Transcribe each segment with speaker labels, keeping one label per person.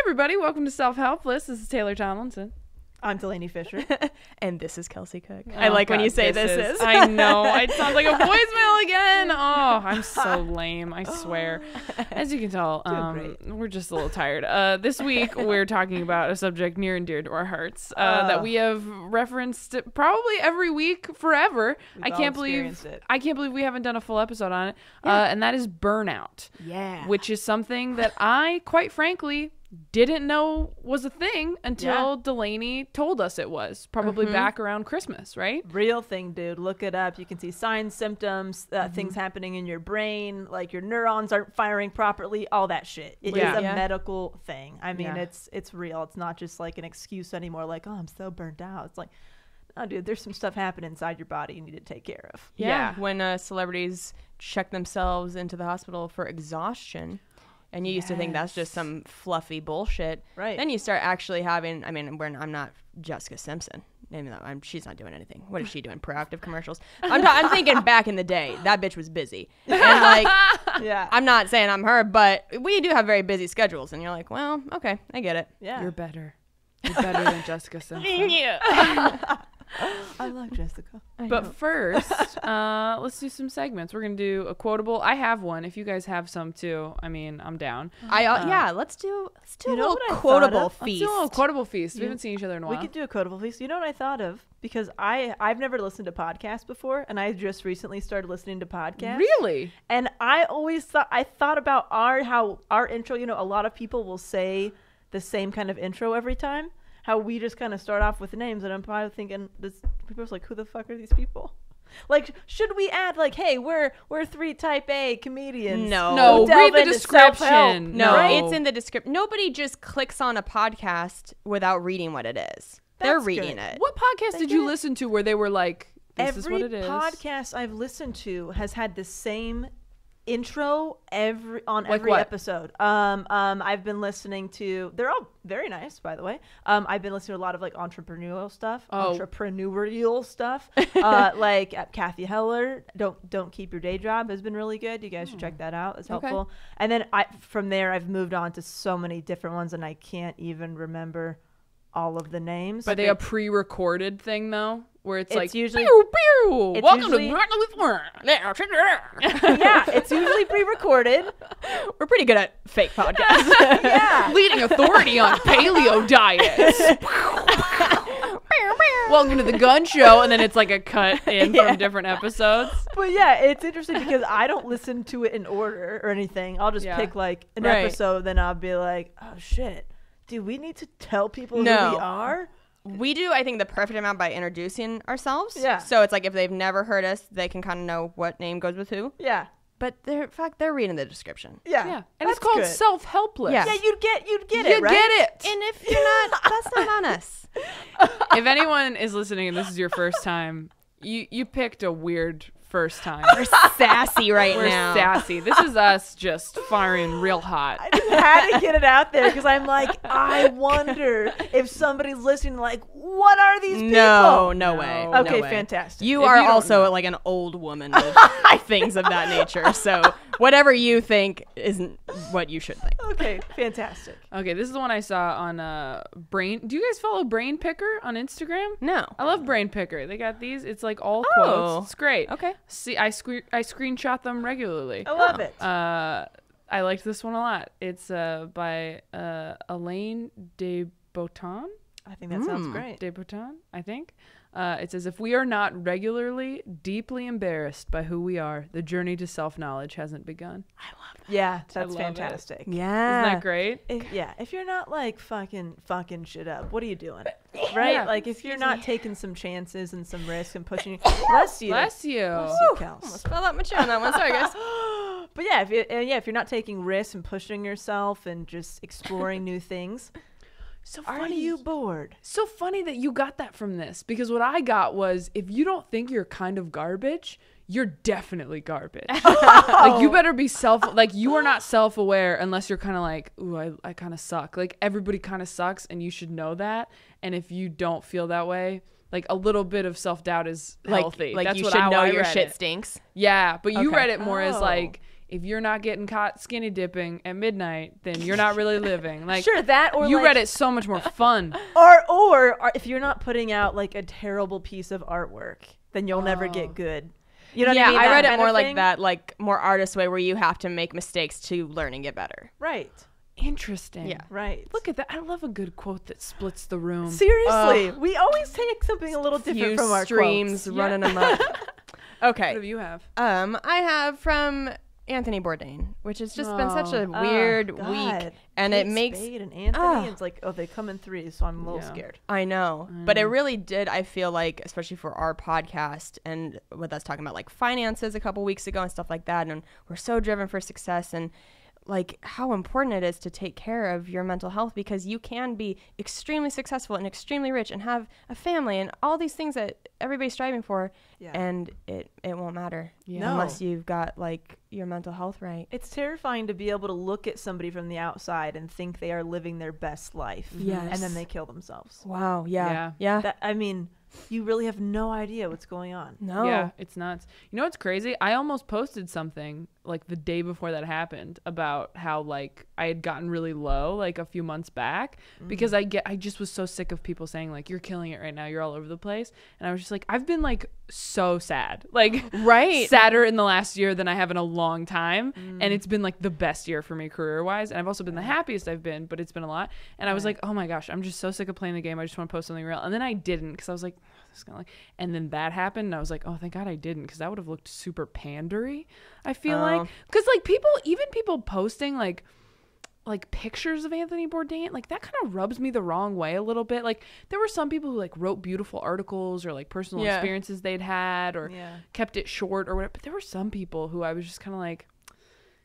Speaker 1: everybody, welcome to Self-Helpless. This is Taylor Tomlinson.
Speaker 2: I'm Delaney Fisher.
Speaker 3: And this is Kelsey Cook.
Speaker 1: Oh,
Speaker 3: I like
Speaker 1: God,
Speaker 3: when you say this is.
Speaker 1: I know. It sounds like a voicemail again. Oh, I'm so lame. I swear. As you can tell, we're just a little tired. This week, we're talking about a subject near and dear to our hearts that we have referenced probably every week forever. I can't believe we haven't done a full episode on it. And that is burnout.
Speaker 2: Yeah.
Speaker 1: Which is something that I, quite frankly, didn't know was a thing until Delaney told us it was, probably back around Christmas, right?
Speaker 2: Real thing, dude. Look it up. You can see signs, symptoms, things happening in your brain, like your neurons aren't firing properly, all that shit. It is a medical thing. I mean, it's real. It's not just like an excuse anymore, like, oh, I'm so burnt out. It's like, oh, dude, there's some stuff happening inside your body you need to take care of.
Speaker 3: Yeah. When celebrities check themselves into the hospital for exhaustion, and you used to think that's just some fluffy bullshit.
Speaker 2: Right.
Speaker 3: Then you start actually having, I mean, I'm not Jessica Simpson. Maybe she's not doing anything. What is she doing? Proactive commercials? I'm thinking back in the day, that bitch was busy. And like, I'm not saying I'm her, but we do have very busy schedules. And you're like, well, okay, I get it.
Speaker 2: Yeah.
Speaker 1: You're better. You're better than Jessica Simpson.
Speaker 2: I love Jessica.
Speaker 1: But first, let's do some segments. We're going to do a quotable. I have one. If you guys have some too, I mean, I'm down.
Speaker 3: Let's do a little
Speaker 2: what I
Speaker 3: quotable
Speaker 2: thought of?
Speaker 3: feast.
Speaker 1: Let's do a little quotable feast. We haven't seen each other in a while.
Speaker 2: We could do a quotable feast. You know what I thought of? Because I've never listened to podcasts before, and I just recently started listening to podcasts.
Speaker 1: Really?
Speaker 2: And I always thought about how our intro, you know, a lot of people will say the same kind of intro every time. How we just kind of start off with names, and I'm probably thinking, people are like, who the fuck are these people? Like, should we add like, hey, we're 3 type A comedians?
Speaker 1: No, read the description.
Speaker 3: No,
Speaker 1: Right?
Speaker 3: it's in the description. Nobody just clicks on a podcast without reading what it is. They're reading it.
Speaker 1: What podcast did you listen to where they were like, this is what it is?
Speaker 2: Every podcast I've listened to has had the same intro every episode. I've been listening to, they're all very nice, by the way. I've been listening to a lot of like entrepreneurial stuff. Like Kathy Heller, don't keep your day job has been really good. You guys should check that out. It's helpful. And then from there I've moved on to so many different ones, and I can't even remember all of the names.
Speaker 1: Are they a pre-recorded thing though, where it's like
Speaker 2: usually
Speaker 1: pew, pew,
Speaker 2: it's
Speaker 1: welcome
Speaker 2: usually,
Speaker 1: to
Speaker 2: yeah, it's usually pre-recorded.
Speaker 3: We're pretty good at fake podcasts.
Speaker 1: Leading authority on paleo diets. Welcome to the Gun Show, and then it's like a cut in from different episodes.
Speaker 2: But yeah, it's interesting because I don't listen to it in order or anything. I'll just pick like an episode, then I'll be like, oh shit, do we need to tell people who we are?
Speaker 3: We do, I think, the perfect amount by introducing ourselves.
Speaker 2: Yeah.
Speaker 3: So it's like if they've never heard us, they can kind of know what name goes with who.
Speaker 2: Yeah.
Speaker 3: But they're reading the description.
Speaker 2: Yeah.
Speaker 1: And it's called Self-Helpless.
Speaker 3: Yeah.
Speaker 2: Yeah, you'd get
Speaker 1: You
Speaker 2: it, right?
Speaker 1: get it.
Speaker 3: And if you're not, that's not on us.
Speaker 1: If anyone is listening and this is your first time, you picked a weird first time.
Speaker 3: We're sassy right now.
Speaker 1: We're sassy. This is us just firing real hot.
Speaker 2: I just had to get it out there because I'm like, I wonder if somebody's listening like, what are these people?
Speaker 3: No way.
Speaker 2: Okay,
Speaker 3: no way.
Speaker 2: Fantastic.
Speaker 3: You are also like an old woman with things of that nature. So whatever you think isn't what you should think.
Speaker 2: Okay, fantastic.
Speaker 1: Okay, this is the one I saw on Brain. Do you guys follow Brain Picker on Instagram?
Speaker 3: No.
Speaker 1: I love Brain Picker. They got these. It's like all quotes. It's great.
Speaker 3: Okay.
Speaker 1: See, I screenshot them regularly.
Speaker 2: I love it.
Speaker 1: I liked this one a lot. It's by Elaine de Botton.
Speaker 2: I think that sounds great.
Speaker 1: De Botton, I think. It says, if we are not regularly deeply embarrassed by who we are, the journey to self-knowledge hasn't begun.
Speaker 2: I love that. Yeah, that's
Speaker 1: love
Speaker 2: fantastic.
Speaker 3: Yeah.
Speaker 1: Isn't that great?
Speaker 2: If you're not like fucking shit up, what are you doing? Right?
Speaker 1: Yeah.
Speaker 2: Like if you're not taking some chances and some risks and pushing, bless you.
Speaker 1: Bless you.
Speaker 2: Bless you, Kels.
Speaker 3: Almost fell out my chair on that one. Sorry, guys.
Speaker 2: But yeah, if you're not taking risks and pushing yourself and just exploring new things,
Speaker 1: So
Speaker 2: are
Speaker 1: funny.
Speaker 2: you bored?
Speaker 1: So funny that you got that from this, because what I got was, if you don't think you're kind of garbage, you're definitely garbage. Like, you better be you are not self-aware unless you're kind of like, ooh, I kind of suck. Like, everybody kind of sucks, and you should know that. And if you don't feel that way, like, a little bit of self-doubt is healthy.
Speaker 3: Like
Speaker 1: That's
Speaker 3: you
Speaker 1: what
Speaker 3: should know
Speaker 1: I
Speaker 3: your
Speaker 1: read
Speaker 3: shit
Speaker 1: it.
Speaker 3: stinks.
Speaker 1: Yeah, but you
Speaker 3: Okay.
Speaker 1: read it more as like, if you're not getting caught skinny dipping at midnight, then you're not really living. Like,
Speaker 2: sure, that, or
Speaker 1: you
Speaker 2: like,
Speaker 1: read it so much more fun.
Speaker 2: or if you're not putting out like a terrible piece of artwork, then you'll never get good. You know what I mean?
Speaker 3: I read
Speaker 2: that
Speaker 3: it more
Speaker 2: kind of
Speaker 3: like
Speaker 2: thing?
Speaker 3: that, like more artist way, where you have to make mistakes to learn and get better.
Speaker 2: Right.
Speaker 1: Interesting.
Speaker 3: Yeah.
Speaker 2: Right.
Speaker 1: Look at that. I love a good quote that splits the room.
Speaker 2: Seriously, we always take something a little different from our
Speaker 3: streams
Speaker 2: quotes.
Speaker 3: running amok. Okay.
Speaker 1: What do you have?
Speaker 3: I have from Anthony Bourdain, which has just been such a weird week, and
Speaker 2: Kate
Speaker 3: it makes
Speaker 2: Spade and Anthony. It's like, they come in threes, so I'm a little scared.
Speaker 3: I know, but it really did. I feel like, especially for our podcast and with us talking about like finances a couple weeks ago and stuff like that, and we're so driven for success and like how important it is to take care of your mental health, because you can be extremely successful and extremely rich and have a family and all these things that everybody's striving for, and it won't matter unless you've got like your mental health right.
Speaker 2: It's terrifying to be able to look at somebody from the outside and think they are living their best life, and then they kill themselves.
Speaker 3: Wow. Yeah. That,
Speaker 2: I mean, you really have no idea what's going on.
Speaker 3: No.
Speaker 1: Yeah, it's nuts. You know what's crazy? I almost posted something like the day before that happened about how like I had gotten really low like a few months back because I just was so sick of people saying like, you're killing it right now, you're all over the place. And I was just like, I've been like so sad, like sadder in the last year than I have in a long time. And it's been like the best year for me career wise. And I've also been the happiest I've been, but it's been a lot. And I was like, oh my gosh, I'm just so sick of playing the game. I just want to post something real. And then I didn't, because I was like, this is gonna like, and then that happened and I was like, oh, thank God I didn't, because that would have looked super pandery, I feel like. Because like people posting like pictures of Anthony Bourdain, like that kind of rubs me the wrong way a little bit. Like there were some people who like wrote beautiful articles or like personal experiences they'd had or kept it short or whatever, but there were some people who I was just kind of like,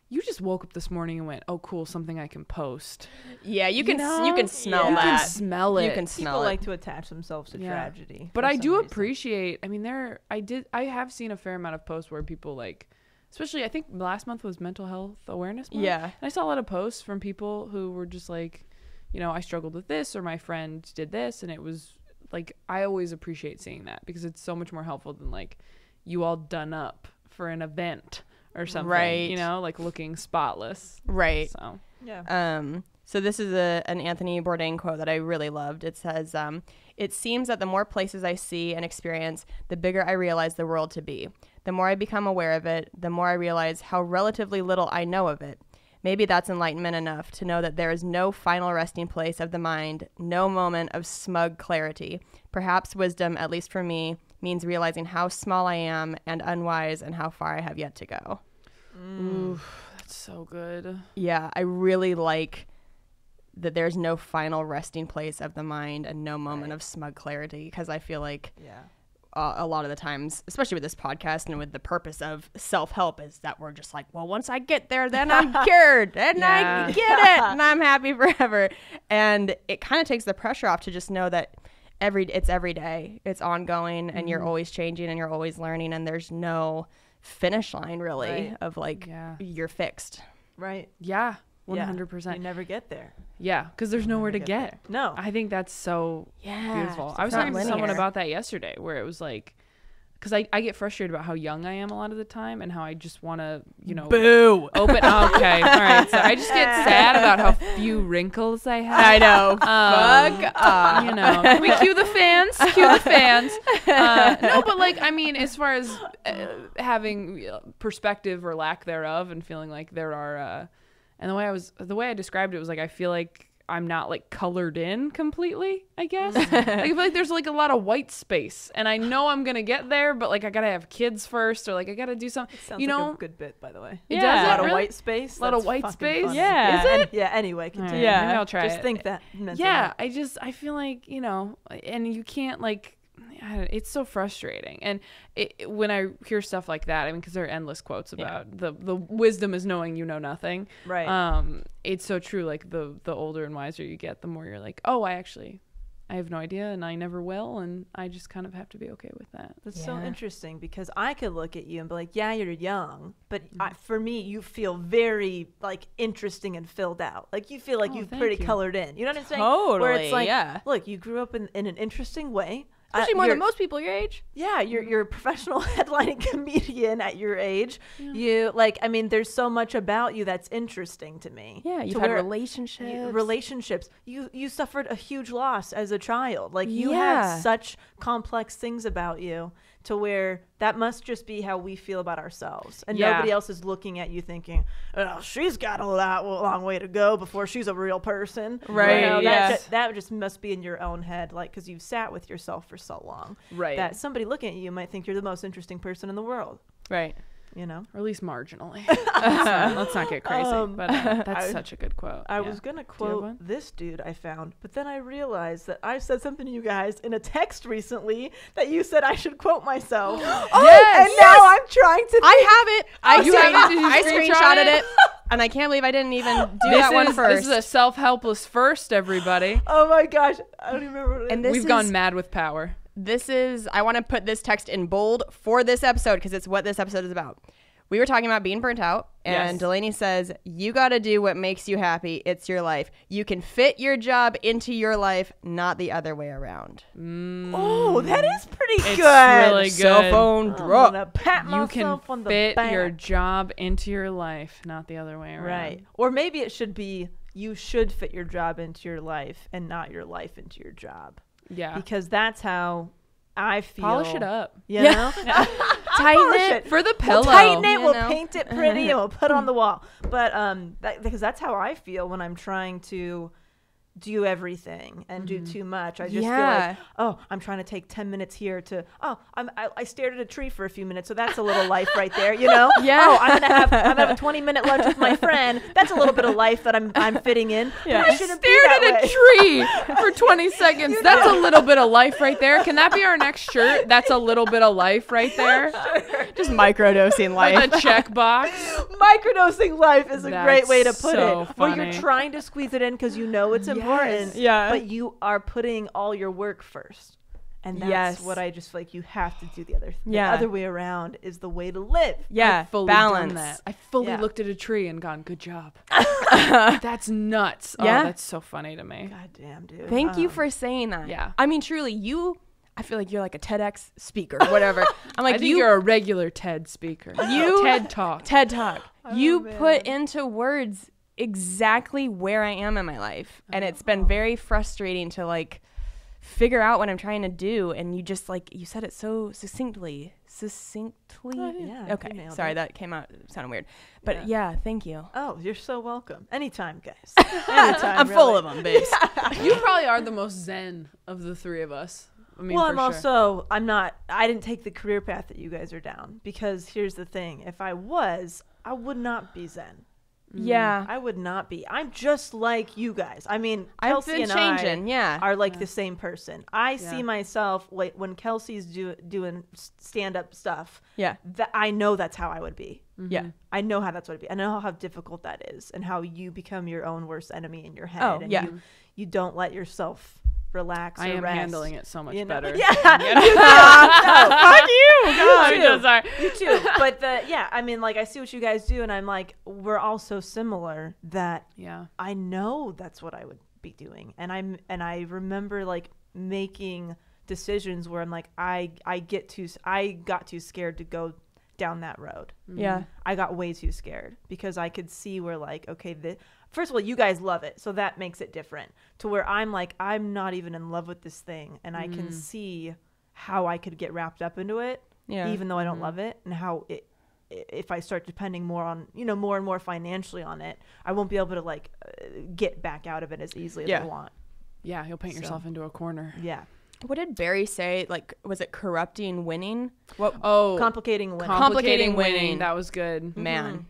Speaker 1: you just woke up this morning and went, oh cool, something I can post.
Speaker 3: Yeah, you can smell that.
Speaker 1: You can smell it.
Speaker 3: You can smell
Speaker 2: People
Speaker 3: it.
Speaker 2: like to attach themselves to tragedy.
Speaker 1: But I do appreciate, I mean, I have seen a fair amount of posts where people like, especially I think last month was Mental Health Awareness Month.
Speaker 3: Yeah.
Speaker 1: And I saw a lot of posts from people who were just like, you know, I struggled with this or my friend did this. And it was like, I always appreciate seeing that because it's so much more helpful than like you all done up for an event or something,
Speaker 3: right?
Speaker 1: You know, like looking spotless,
Speaker 3: right?
Speaker 1: So
Speaker 3: so this is an Anthony Bourdain quote that I really loved. It says, "It seems that the more places I see and experience, the bigger I realize the world to be. The more I become aware of it, the more I realize how relatively little I know of it. Maybe that's enlightenment enough to know that there is no final resting place of the mind, no moment of smug clarity. Perhaps wisdom, at least for me, means realizing how small I am and unwise and how far I have yet to go."
Speaker 1: Ooh, that's so good.
Speaker 3: Yeah, I really like that there's no final resting place of the mind and no moment of smug clarity, because I feel like a lot of the times, especially with this podcast and with the purpose of self-help, is that we're just like, well, once I get there, then I'm cured and I get it and I'm happy forever. And it kind of takes the pressure off to just know that it's every day, it's ongoing, and you're always changing and you're always learning, and there's no finish line really of like you're fixed.
Speaker 2: Right.
Speaker 1: Yeah. 100%.
Speaker 2: You never get there.
Speaker 1: Yeah, because there's nowhere to get.
Speaker 2: There. No.
Speaker 1: I think that's so beautiful. I was talking to someone about that yesterday, where it was like, because I get frustrated about how young I am a lot of the time and how I just want to, you know, open. Okay, all right. So I just get sad about how few wrinkles I have.
Speaker 3: I know. Fuck off.
Speaker 1: You know, can we cue the fans? Cue the fans. No, but like, I mean, as far as having perspective or lack thereof, and feeling like there are, and the way I described it was like, I feel like I'm not like colored in completely, I guess. Like, I feel like there's like a lot of white space, and I know I'm gonna get there, but like I gotta have kids first, or like I gotta do something.
Speaker 2: Sounds
Speaker 1: you know,
Speaker 2: like a good bit, by the way.
Speaker 1: It does.
Speaker 2: A lot
Speaker 1: really?
Speaker 2: of white space.
Speaker 1: A lot of white space.
Speaker 2: Funny.
Speaker 3: Yeah.
Speaker 1: Is it?
Speaker 2: Yeah. Anyway, continue.
Speaker 1: Right, yeah. Maybe I'll try
Speaker 2: just
Speaker 1: it.
Speaker 2: think that.
Speaker 1: Yeah. I feel like, you know, and you can't like. It's so frustrating, and when I hear stuff like that, I mean, because there are endless quotes about the wisdom is knowing you know nothing,
Speaker 2: right?
Speaker 1: It's so true. Like the older and wiser you get, the more you're like, oh, I have no idea, and I never will, and I just kind of have to be okay with that.
Speaker 2: That's so interesting, because I could look at you and be like, yeah, you're young, but for me, you feel very like interesting and filled out. Like you feel like you've pretty colored in. You know what I'm saying?
Speaker 3: Totally.
Speaker 2: Where it's like, look, you grew up in an interesting way.
Speaker 3: Especially more than most people your age.
Speaker 2: Yeah, you're a professional headlining comedian at your age. Yeah. You I mean, there's so much about you that's interesting to me.
Speaker 3: Yeah, you've had relationships.
Speaker 2: You suffered a huge loss as a child. Like you had such complex things about you to where that must just be how we feel about ourselves. And nobody else is looking at you thinking, oh, she's got a long way to go before she's a real person.
Speaker 3: Right.
Speaker 2: You know, that just must be in your own head, like, because you've sat with yourself for so long.
Speaker 1: Right.
Speaker 2: That somebody looking at you might think you're the most interesting person in the world.
Speaker 3: Right.
Speaker 2: You know,
Speaker 1: or at least marginally. Let's not get crazy. But that's such a good quote.
Speaker 2: I was gonna quote this dude I found, but then I realized that I said something to you guys in a text recently that you said I should quote myself.
Speaker 3: Yes,
Speaker 2: and now I'm trying to.
Speaker 3: I have it. I screenshotted it, and I can't believe I didn't even do that one first.
Speaker 1: This is a Self-Helpless first, everybody.
Speaker 2: Oh my gosh, I don't even remember what it is.
Speaker 1: We've gone mad with power.
Speaker 3: I want to put this text in bold for this episode because it's what this episode is about. We were talking about being burnt out, and Delaney says, you got to do what makes you happy. It's your life. You can fit your job into your life, not the other way around.
Speaker 2: Oh, that is pretty good.
Speaker 1: It's really good.
Speaker 3: Cell phone drop.
Speaker 1: You can fit your job into your life, not the other way around.
Speaker 2: Right. Or maybe it should be, you should fit your job into your life and not your life into your job.
Speaker 1: Yeah.
Speaker 2: Because that's how I feel.
Speaker 1: Polish it up.
Speaker 2: You know?
Speaker 1: Tighten it for the pillow.
Speaker 2: We'll tighten it, we'll paint it pretty, and we'll put it on the wall. But because that's how I feel when I'm trying to do everything and do too much. I just feel like, oh, I'm trying to take 10 minutes here to, I stared at a tree for a few minutes, so that's a little life right there, you know? Oh, I'm gonna have a 20-minute lunch with my friend. That's a little bit of life that I'm fitting in.
Speaker 1: Yeah. I stared at a tree for 20 seconds. That's a little bit of life right there. Can that be our next shirt? That's a little bit of life right there.
Speaker 3: Sure. Just microdosing life.
Speaker 1: With a checkbox.
Speaker 2: Microdosing life is a great way to put it.
Speaker 1: Funny.
Speaker 2: Where you're trying to squeeze it in because you know it's important. But you are putting all your work first. And that's what I just feel like you have to do the other thing. The other way around is the way to live.
Speaker 1: Yeah, I've fully done that. I fully looked at a tree and gone, good job. That's nuts. Yeah. Oh, that's so funny to me.
Speaker 2: God damn, dude.
Speaker 3: Thank you for saying that.
Speaker 1: Yeah.
Speaker 3: I mean, truly, I feel like you're like a TEDx speaker or whatever. I'm like,
Speaker 1: I think you're a regular TED speaker. TED Talk.
Speaker 3: TED Talk. Put into words exactly where I am in my life, and it's been very frustrating to like figure out what I'm trying to do, and you just like you said it so succinctly. Okay, sorry, that came out sounded weird, but thank you.
Speaker 2: Oh, you're so welcome. Anytime, guys. Anytime.
Speaker 3: I'm full of them, babes.
Speaker 1: You probably are the most zen of the three of us. I mean,
Speaker 2: I didn't take the career path that you guys are down, because here's the thing, if I was, I would not be zen.
Speaker 3: Yeah,
Speaker 2: I would not be. I'm just like you guys. I mean, Kelsey and I are like the same person. I see myself like when Kelsey's doing stand-up stuff. Yeah, I know that's how I would be. Mm-hmm. Yeah, I know how that's what it'd be. I know how difficult that is, and how you become your own worst enemy in your head. Oh, and you don't let yourself relax. I am rest.
Speaker 1: Handling it so much better.
Speaker 2: Yeah,
Speaker 3: fuck you.
Speaker 2: You too. But I mean, like, I see what you guys do, and I'm like, we're all so similar that I know that's what I would be doing, and I remember like making decisions where I'm like, I got too scared to go down that road.
Speaker 3: Yeah,
Speaker 2: I got way too scared because I could see where like, okay, first of all, you guys love it, so that makes it different. To where I'm like, I'm not even in love with this thing, and I can see how I could get wrapped up into it, even though I don't love it, and how if I start depending more on, more and more financially on it, I won't be able to like get back out of it as easily as I want.
Speaker 1: Yeah, you'll paint yourself into a corner.
Speaker 2: Yeah.
Speaker 3: What did Barry say? Like, was it corrupting winning?
Speaker 2: Complicating winning.
Speaker 1: Complicating winning. That was good.
Speaker 3: Man.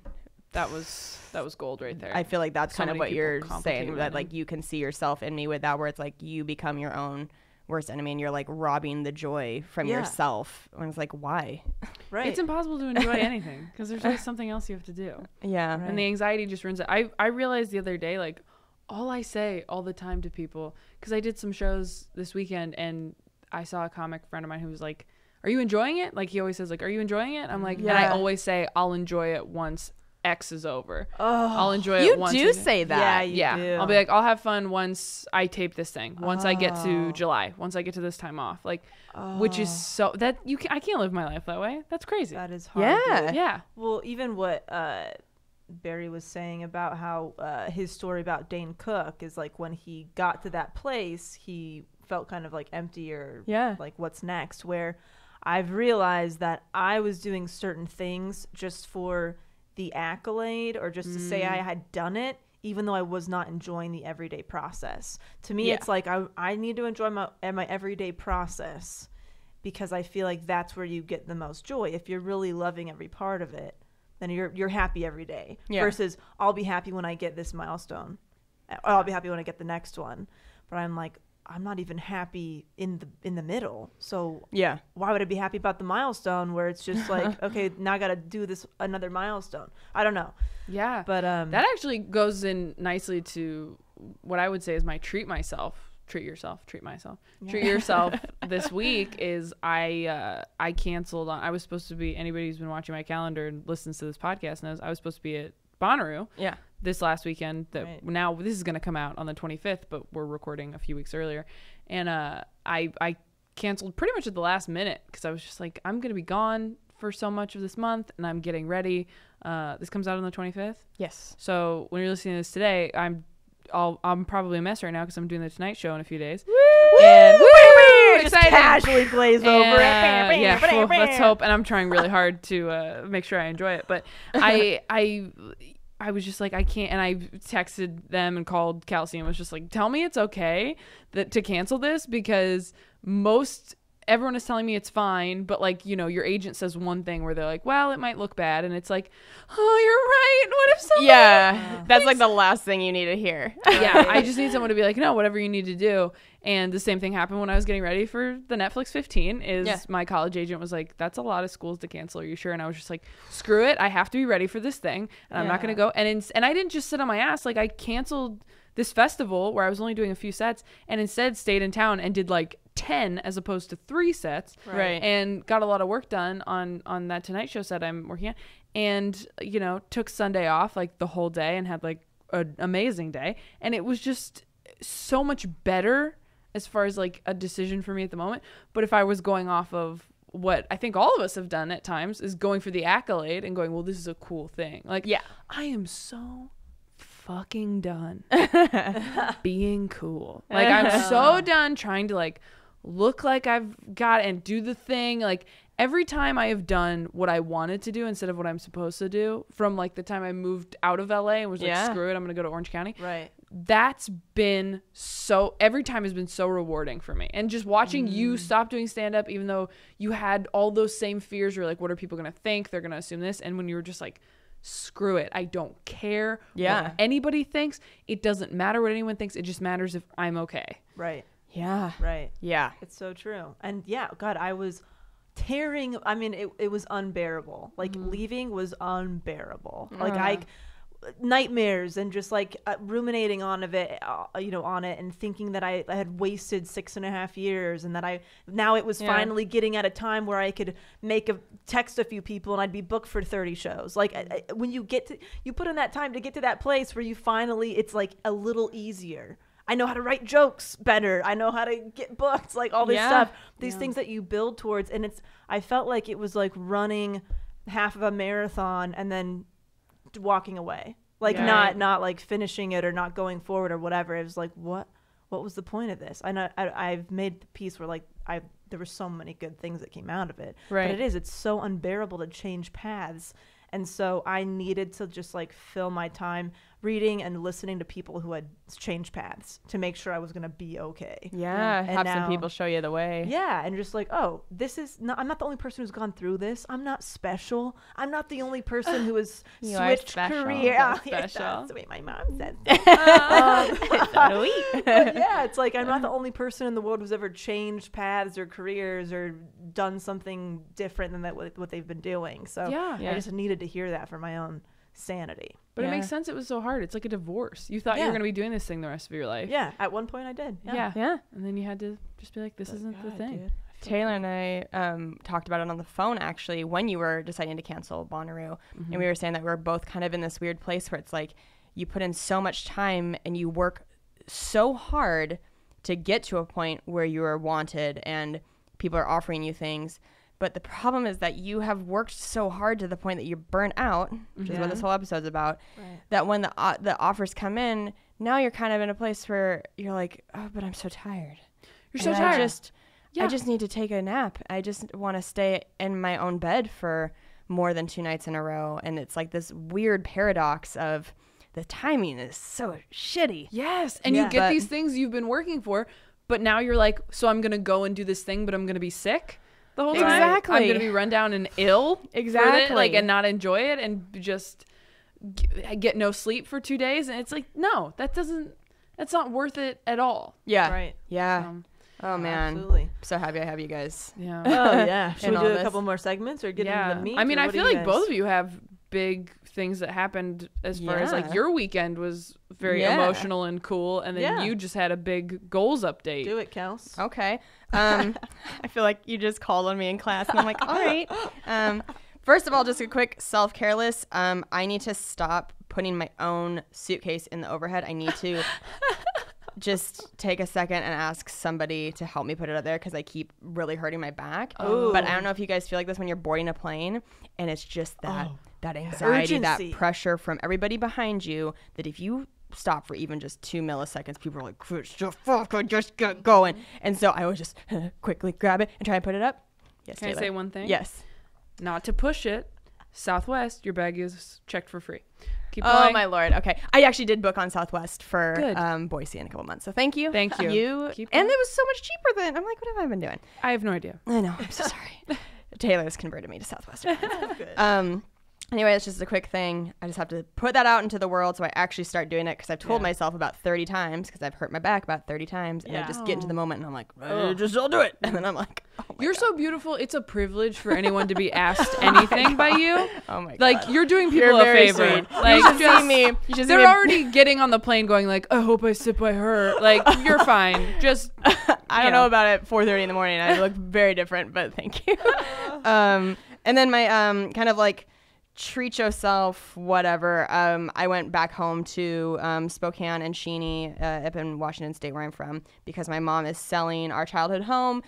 Speaker 1: That was gold right there.
Speaker 3: I feel like that's kind of what you're saying, that like you can see yourself in me with that, where it's like you become your own worst enemy and you're like robbing the joy from yourself. And it's like, why?
Speaker 1: Right. It's impossible to enjoy anything because there's always something else you have to do.
Speaker 3: Yeah.
Speaker 1: Right. And the anxiety just ruins it. I realized the other day, like, all I say all the time to people, because I did some shows this weekend and I saw a comic friend of mine who was like, are you enjoying it? Like, he always says, like, are you enjoying it? I'm like, and I always say, I'll enjoy it once X is over. I'll enjoy it once.
Speaker 3: You do say that.
Speaker 2: Yeah, you do.
Speaker 1: I'll be like, I'll have fun once I tape this thing. Once I get to July. Once I get to this time off. Like, which is so that I can't live my life that way. That's crazy.
Speaker 2: That is hard.
Speaker 3: Yeah.
Speaker 1: Yeah.
Speaker 2: Well, even what Barry was saying about how his story about Dane Cook is like when he got to that place, he felt kind of like empty or like what's next, where I've realized that I was doing certain things just for the accolade or just to say I had done it, even though I was not enjoying the everyday process. To me, it's like I need to enjoy my everyday process because I feel like that's where you get the most joy. If you're really loving every part of it, then you're happy every day. Versus I'll be happy when I get this milestone. Or I'll be happy when I get the next one. But I'm like, I'm not even happy in the middle. So why would I be happy about the milestone where it's just like, okay, now I got to do this another milestone? I don't know.
Speaker 1: Yeah.
Speaker 2: But
Speaker 1: that actually goes in nicely to what I would say is my treat myself this week is I canceled on. I was supposed to be, anybody who's been watching my calendar and listens to this podcast knows I was supposed to be at Bonnaroo this last weekend. That now this is going to come out on the 25th, but we're recording a few weeks earlier, and I canceled pretty much at the last minute because I was just like, I'm going to be gone for so much of this month and I'm getting ready. This comes out on the 25th.
Speaker 3: Yes.
Speaker 1: So when you're listening to this today, I'm probably a mess right now because I'm doing the Tonight Show in a few days.
Speaker 3: Woo!
Speaker 1: And woo!
Speaker 2: Just casually glaze over it.
Speaker 1: Yeah, well, let's hope. And I'm trying really hard to make sure I enjoy it. But I was just like, I can't. And I texted them and called Kelsey and was just like, tell me it's okay to cancel this because everyone is telling me it's fine, but like, you know, your agent says one thing where they're like, well, it might look bad, and it's like, oh, you're right. What if someone
Speaker 3: that's like the last thing you need to hear.
Speaker 1: I just need someone to be like, no, whatever you need to do. And the same thing happened when I was getting ready for the Netflix 15 is my college agent was like, that's a lot of schools to cancel. Are you sure? And I was just like, screw it. I have to be ready for this thing, and I'm not going to go. And I didn't just sit on my ass. Like, I canceled this festival where I was only doing a few sets and instead stayed in town and did like 10 as opposed to 3 sets, and got a lot of work done on that Tonight Show set I'm working on, and you know, took Sunday off like the whole day and had like an amazing day, and it was just so much better as far as like a decision for me at the moment. But if I was going off of what I think all of us have done at times is going for the accolade and going, well, this is a cool thing, like I am so fucking done being cool. Like, I'm so done trying to like look like I've got and do the thing. Like, every time I have done what I wanted to do instead of what I'm supposed to do, from like the time I moved out of LA and was like, screw it, I'm gonna go to Orange County, that's been every time has been so rewarding for me. And just watching you stop doing stand-up, even though you had all those same fears, you're like, what are people gonna think? They're gonna assume this. And when you were just like, screw it, I don't care what anybody thinks. It doesn't matter what anyone thinks. It just matters if I'm okay.
Speaker 2: It's so true. And God, I was tearing. I mean, it was unbearable. Like, leaving was unbearable. Like, nightmares and just like ruminating on it and thinking that I had wasted 6.5 years, and that now it was finally getting at a time where I could text a few people and I'd be booked for 30 shows. Like, when you put in that time to get to that place where you finally, it's like a little easier. I know how to write jokes better. I know how to get booked, like all this stuff, these things that you build towards. And I felt like it was like running half of a marathon and then walking away, like not like finishing it or not going forward or whatever. It was like, what was the point of this? And I've made the piece where like there were so many good things that came out of it, but it's so unbearable to change paths. And so I needed to just like fill my time reading and listening to people who had changed paths to make sure I was going to be okay.
Speaker 3: Have some people show you the way.
Speaker 2: And just like, oh, I'm not the only person who's gone through this. I'm not special. I'm not the only person who has switched career. That's the way my mom says it's like, I'm not the only person in the world who's ever changed paths or careers or done something different than what they've been doing. So I just needed to hear that for my own sanity.
Speaker 1: But it makes sense. It was so hard. It's like a divorce. You thought you were going to be doing this thing the rest of your life.
Speaker 2: At one point I did.
Speaker 1: And then you had to just be like, this isn't the thing.
Speaker 2: Dude, I
Speaker 3: Taylor and I talked about it on the phone actually when you were deciding to cancel Bonnaroo, and we were saying that we were both kind of in this weird place where it's like you put in so much time and you work so hard to get to a point where you are wanted and people are offering you things. But the problem is that you have worked so hard to the point that you're burnt out, which is what this whole episode's about, that when the offers come in, now you're kind of in a place where you're like, oh, but I'm so tired.
Speaker 1: You're so tired.
Speaker 3: I just need to take a nap. I just want to stay in my own bed for more than 2 nights in a row. And it's like this weird paradox of the timing is so shitty.
Speaker 1: Yes. And you get these things you've been working for, but now you're like, so I'm going to go and do this thing, but I'm going to be sick the whole time.
Speaker 3: Exactly.
Speaker 1: I'm going to be run down and ill.
Speaker 3: Exactly.
Speaker 1: And not enjoy it and just get no sleep for 2 days. And it's like, no, that's not worth it at all.
Speaker 3: Yeah.
Speaker 2: Right.
Speaker 3: Yeah. Oh man,
Speaker 2: absolutely.
Speaker 3: So happy I have you guys.
Speaker 1: Yeah.
Speaker 2: Oh yeah. Should we do a couple more segments or get into the meat?
Speaker 1: I mean, I feel like both of you have big things that happened as far as like your weekend was very emotional and cool, and then you just had a big goals update.
Speaker 2: Do it, Kels.
Speaker 3: Okay. I feel like you just called on me in class, and I'm like, all right. First of all, just a quick self-careless. I need to stop putting my own suitcase in the overhead. I need to just take a second and ask somebody to help me put it up there because I keep really hurting my back.
Speaker 2: Oh.
Speaker 3: But I don't know if you guys feel like this when you're boarding a plane and it's just that anxiety, that pressure from everybody behind you that if you stop for even just 2 milliseconds, people are like, just get going. And so I always just quickly grab it and try and put it up. Yes,
Speaker 1: Can
Speaker 3: Taylor.
Speaker 1: I say one thing?
Speaker 3: Yes.
Speaker 1: Not to push it. Southwest, your bag is checked for free. Keep
Speaker 3: Oh
Speaker 1: going.
Speaker 3: my Lord. Okay. I actually did book on Southwest for Boise in a couple months. So thank you.
Speaker 1: Thank you.
Speaker 3: And it was so much cheaper than, I'm like, what have I been doing?
Speaker 1: I have no idea.
Speaker 3: I know. I'm so sorry. Taylor's converted me to Southwest. Anyway, it's just a quick thing. I just have to put that out into the world so I actually start doing it because I've told myself about 30 times because I've hurt my back about 30 times and I just get into the moment and I'm like, I'll do it. And then I'm like,
Speaker 1: you're so beautiful. It's a privilege for anyone to be asked anything by you.
Speaker 3: Oh my God.
Speaker 1: Like you're doing people a favor.
Speaker 3: Sweet.
Speaker 1: Like
Speaker 3: you should see me.
Speaker 1: They're already getting on the plane going like, I hope I sit by her. Like you're fine. Just
Speaker 3: I don't know about it 4:30 in the morning. I look very different, but thank you. And then my kind of like treat yourself, whatever. I went back home to Spokane and Cheney up in Washington State where I'm from because my mom is selling our childhood home.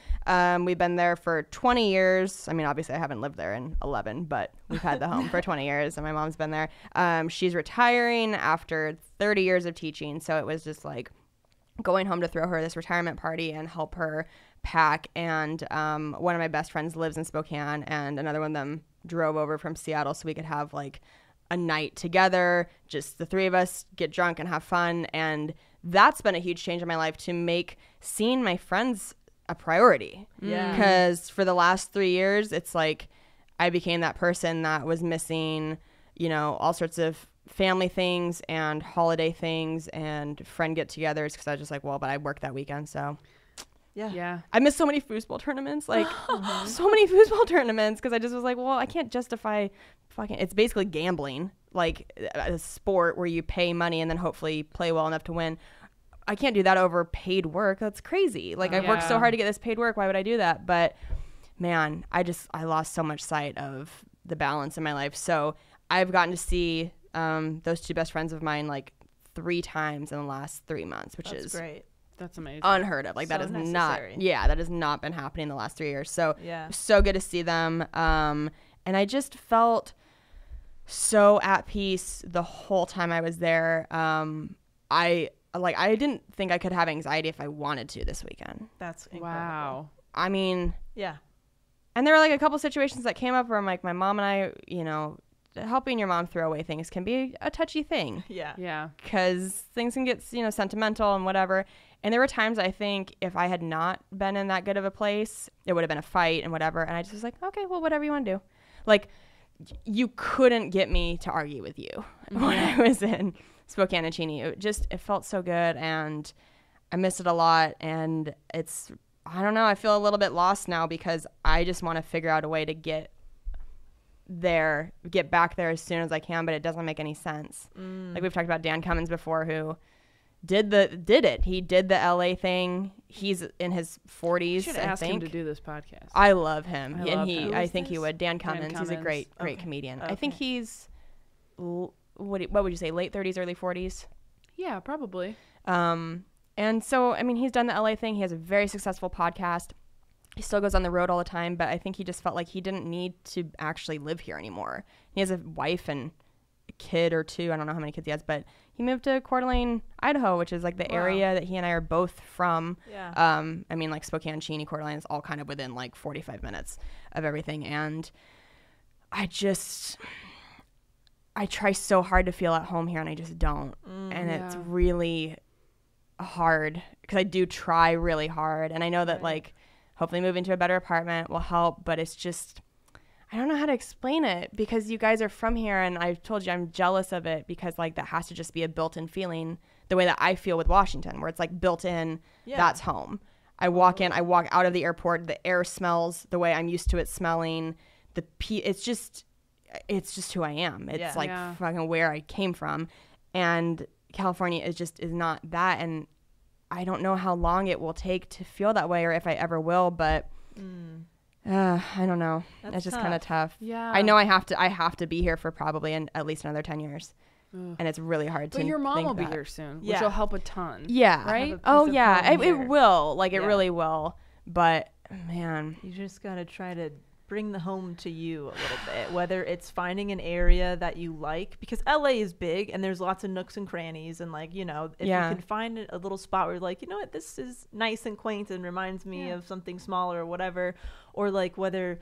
Speaker 3: We've been there for 20 years. I mean, obviously I haven't lived there in 11, but we've had the home for 20 years and my mom's been there. She's retiring after 30 years of teaching. So it was just like going home to throw her this retirement party and help her pack. And one of my best friends lives in Spokane and another one of them drove over from Seattle so we could have like a night together, just the three of us, get drunk and have fun. And that's been a huge change in my life to make seeing my friends a priority.
Speaker 2: Yeah.
Speaker 3: Because for the last 3 years, it's like I became that person that was missing, you know, all sorts of family things and holiday things and friend get-togethers because I was just like, well, but I worked that weekend, so...
Speaker 1: Yeah.
Speaker 3: I missed so many foosball tournaments, like so many foosball tournaments because I just was like, well, I can't justify it's basically gambling, like a sport where you pay money and then hopefully play well enough to win. I can't do that over paid work. That's crazy. Like I've worked so hard to get this paid work. Why would I do that? But man, I lost so much sight of the balance in my life. So I've gotten to see those two best friends of mine like 3 times in the last 3 months, which is
Speaker 2: great.
Speaker 1: That's amazing.
Speaker 3: Unheard of. Like
Speaker 2: so
Speaker 3: that is
Speaker 2: necessary.
Speaker 3: that has not been happening in the last 3 years. So so good to see them. And I just felt so at peace the whole time I was there. I didn't think I could have anxiety if I wanted to this weekend.
Speaker 2: That's incredible.
Speaker 1: Wow.
Speaker 3: I mean,
Speaker 2: yeah.
Speaker 3: And there were like a couple situations that came up where I'm like, my mom and I, you know, helping your mom throw away things can be a touchy thing.
Speaker 1: Yeah.
Speaker 3: Because things can get, you know, sentimental and whatever. And there were times I think if I had not been in that good of a place, it would have been a fight and whatever. And I just was like, okay, well, whatever you want to do. Like, you couldn't get me to argue with you when I was in Spokane and Cheney. It felt so good and I miss it a lot. And I don't know, I feel a little bit lost now because I just want to figure out a way to get back there as soon as I can, but it doesn't make any sense. Like we've talked about Dan Cummins before, who did it. He did the LA thing. He's in his 40s.
Speaker 1: You should ask him to do this podcast.
Speaker 3: I love him.
Speaker 1: I
Speaker 3: think he would. Dan Cummins. He's a great comedian. Okay. I think he's, what would you say, late 30s, early 40s?
Speaker 1: Yeah, probably.
Speaker 3: And so, I mean, he's done the LA thing. He has a very successful podcast. He still goes on the road all the time, but I think he just felt like he didn't need to actually live here anymore. He has a wife and a kid or two. I don't know how many kids he has, but he moved to Coeur d'Alene, Idaho, which is like the area that he and I are both from.
Speaker 2: Yeah.
Speaker 3: I mean, like Spokane, Cheney, Coeur d'Alene is all kind of within like 45 minutes of everything. And I try so hard to feel at home here, and I just don't. And it's really hard because I do try really hard, and I know that like hopefully moving to a better apartment will help, but it's just, I don't know how to explain it because you guys are from here, and I've told you I'm jealous of it because like that has to just be a built-in feeling the way that I feel with Washington, where it's like built in. That's home. I walk out of the airport, the air smells the way I'm used to it smelling. It's just who I am. It's fucking where I came from, and California is not that. And I don't know how long it will take to feel that way or if I ever will, but I don't know. It's just kind of tough.
Speaker 1: Yeah.
Speaker 3: I know I have to be here for probably at least another 10 years. And it's really hard to.
Speaker 1: But your mom
Speaker 3: think
Speaker 1: will be
Speaker 3: that.
Speaker 1: here soon, which will help a ton.
Speaker 3: Yeah.
Speaker 1: Right?
Speaker 3: Oh yeah. It will. Like it really will. But man,
Speaker 2: you just gotta try to bring the home to you a little bit, whether it's finding an area that you like, because LA is big and there's lots of nooks and crannies, and like, you know, if you can find a little spot where you're like, you know what, this is nice and quaint and reminds me of something smaller or whatever, or like whether,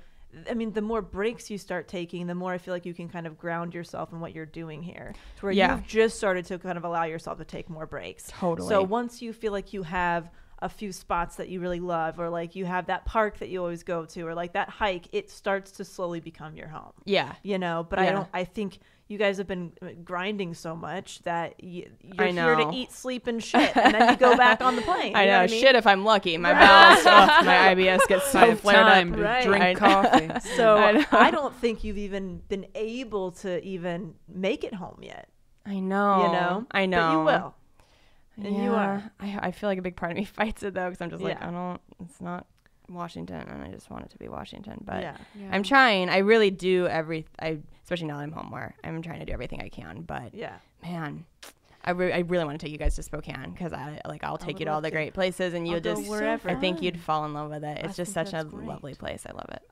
Speaker 2: I mean, the more breaks you start taking, the more I feel like you can kind of ground yourself in what you're doing here, to where you've just started to kind of allow yourself to take more breaks.
Speaker 3: Totally.
Speaker 2: So once you feel like you have a few spots that you really love, or like you have that park that you always go to, or like that hike, it starts to slowly become your home.
Speaker 3: Yeah.
Speaker 2: You know, but I think you guys have been grinding so much that you're here to eat, sleep, and shit, and then you go back on the plane.
Speaker 3: I know. Shit, if I'm lucky. My bowels, my IBS gets so flared up.
Speaker 1: To drink coffee.
Speaker 2: So I don't think you've even been able to even make it home yet.
Speaker 3: I know.
Speaker 2: You know?
Speaker 3: I know.
Speaker 2: But you will. And you are.
Speaker 3: I feel like a big part of me fights it though, because I'm just like, it's not Washington, and I just want it to be Washington. But I'm trying. I really do especially now that I'm home, where I'm trying to do everything I can. But man, I really want to take you guys to Spokane, because I'll take you to all the great places, and you'll just wherever. I think you'd fall in love with it. It's just such a lovely place. I love it.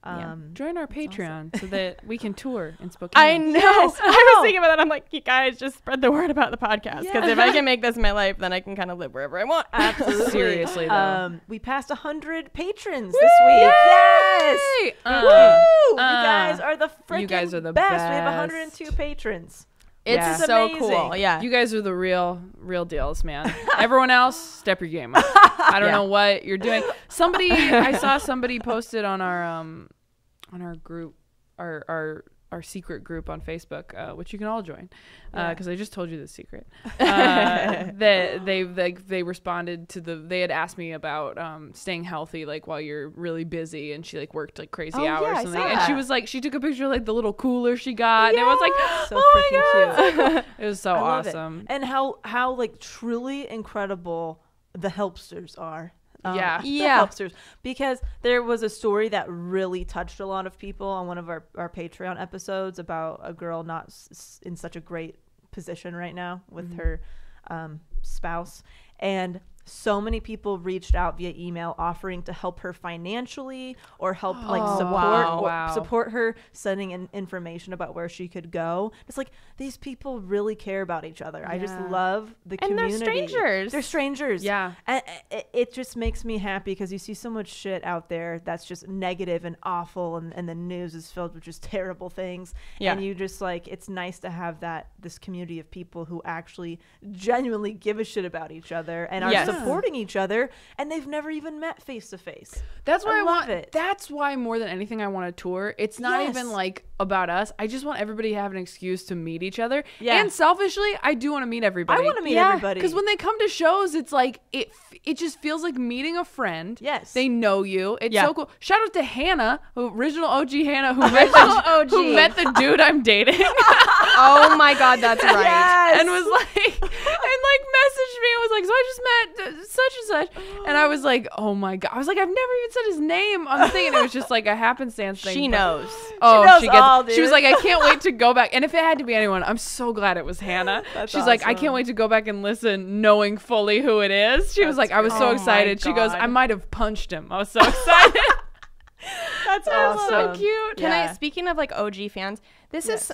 Speaker 1: Join our Patreon so that we can tour in Spokane.
Speaker 3: I know. Yes. I was thinking about that. I'm like, you guys just spread the word about the podcast, because if I can make this my life, then I can kind of live wherever I want.
Speaker 2: Absolutely.
Speaker 1: Seriously though.
Speaker 2: We passed 100 patrons this week. Yes. You guys are the freaking best. We have 102 patrons.
Speaker 3: It's so cool. Yeah.
Speaker 1: You guys are the real deals, man. Everyone else, step your game up. I don't know what you're doing. I saw somebody posted on our group, our secret group on Facebook, which you can all join, because I just told you the secret. That they responded to they had asked me about staying healthy, like while you're really busy, and she like worked like crazy hours, and she was like, she took a picture of like the little cooler she got, and it was like
Speaker 2: so freaking cute.
Speaker 1: It was so awesome.
Speaker 2: And how like truly incredible the helpsters are. Helpsters, because there was a story that really touched a lot of people on one of our Patreon episodes about a girl not in such a great position right now with her spouse, and so many people reached out via email offering to help her financially, or help support her, sending in information about where she could go. It's like, these people really care about each other. I just love the community.
Speaker 3: And they're strangers.
Speaker 2: Yeah. And it just makes me happy, because you see so much shit out there that's just negative and awful, and the news is filled with just terrible things. Yeah. And you just like, it's nice to have this community of people who actually genuinely give a shit about each other and are supporting each other, and they've never even met face to face.
Speaker 1: That's why I love it. That's why more than anything I want to tour. It's not even like about us. I just want everybody to have an excuse to meet each other. Yeah. And selfishly, I do want to meet everybody.
Speaker 2: I want to meet everybody,
Speaker 1: because when they come to shows, it's like it just feels like meeting a friend.
Speaker 2: Yes.
Speaker 1: They know you. It's so cool. Shout out to Hannah, original OG Hannah, who met the dude I'm dating.
Speaker 3: Oh my God, that's right.
Speaker 2: Yes.
Speaker 1: And was like, messaged me and was like, so I just met such and such. And I was like, oh my God. I was like, I've never even said his name on the thing. And it was just like a happenstance thing.
Speaker 3: She knows.
Speaker 1: Oh,
Speaker 2: she knows
Speaker 1: she was like, I can't wait to go back. And if it had to be anyone, I'm so glad it was Hannah. She's
Speaker 2: awesome.
Speaker 1: like, I can't wait to go back and listen knowing fully who it is. She was like, I was so excited. She goes, I might have punched him. I was so excited.
Speaker 2: That's awesome.
Speaker 1: So cute.
Speaker 3: Speaking of like OG fans, this is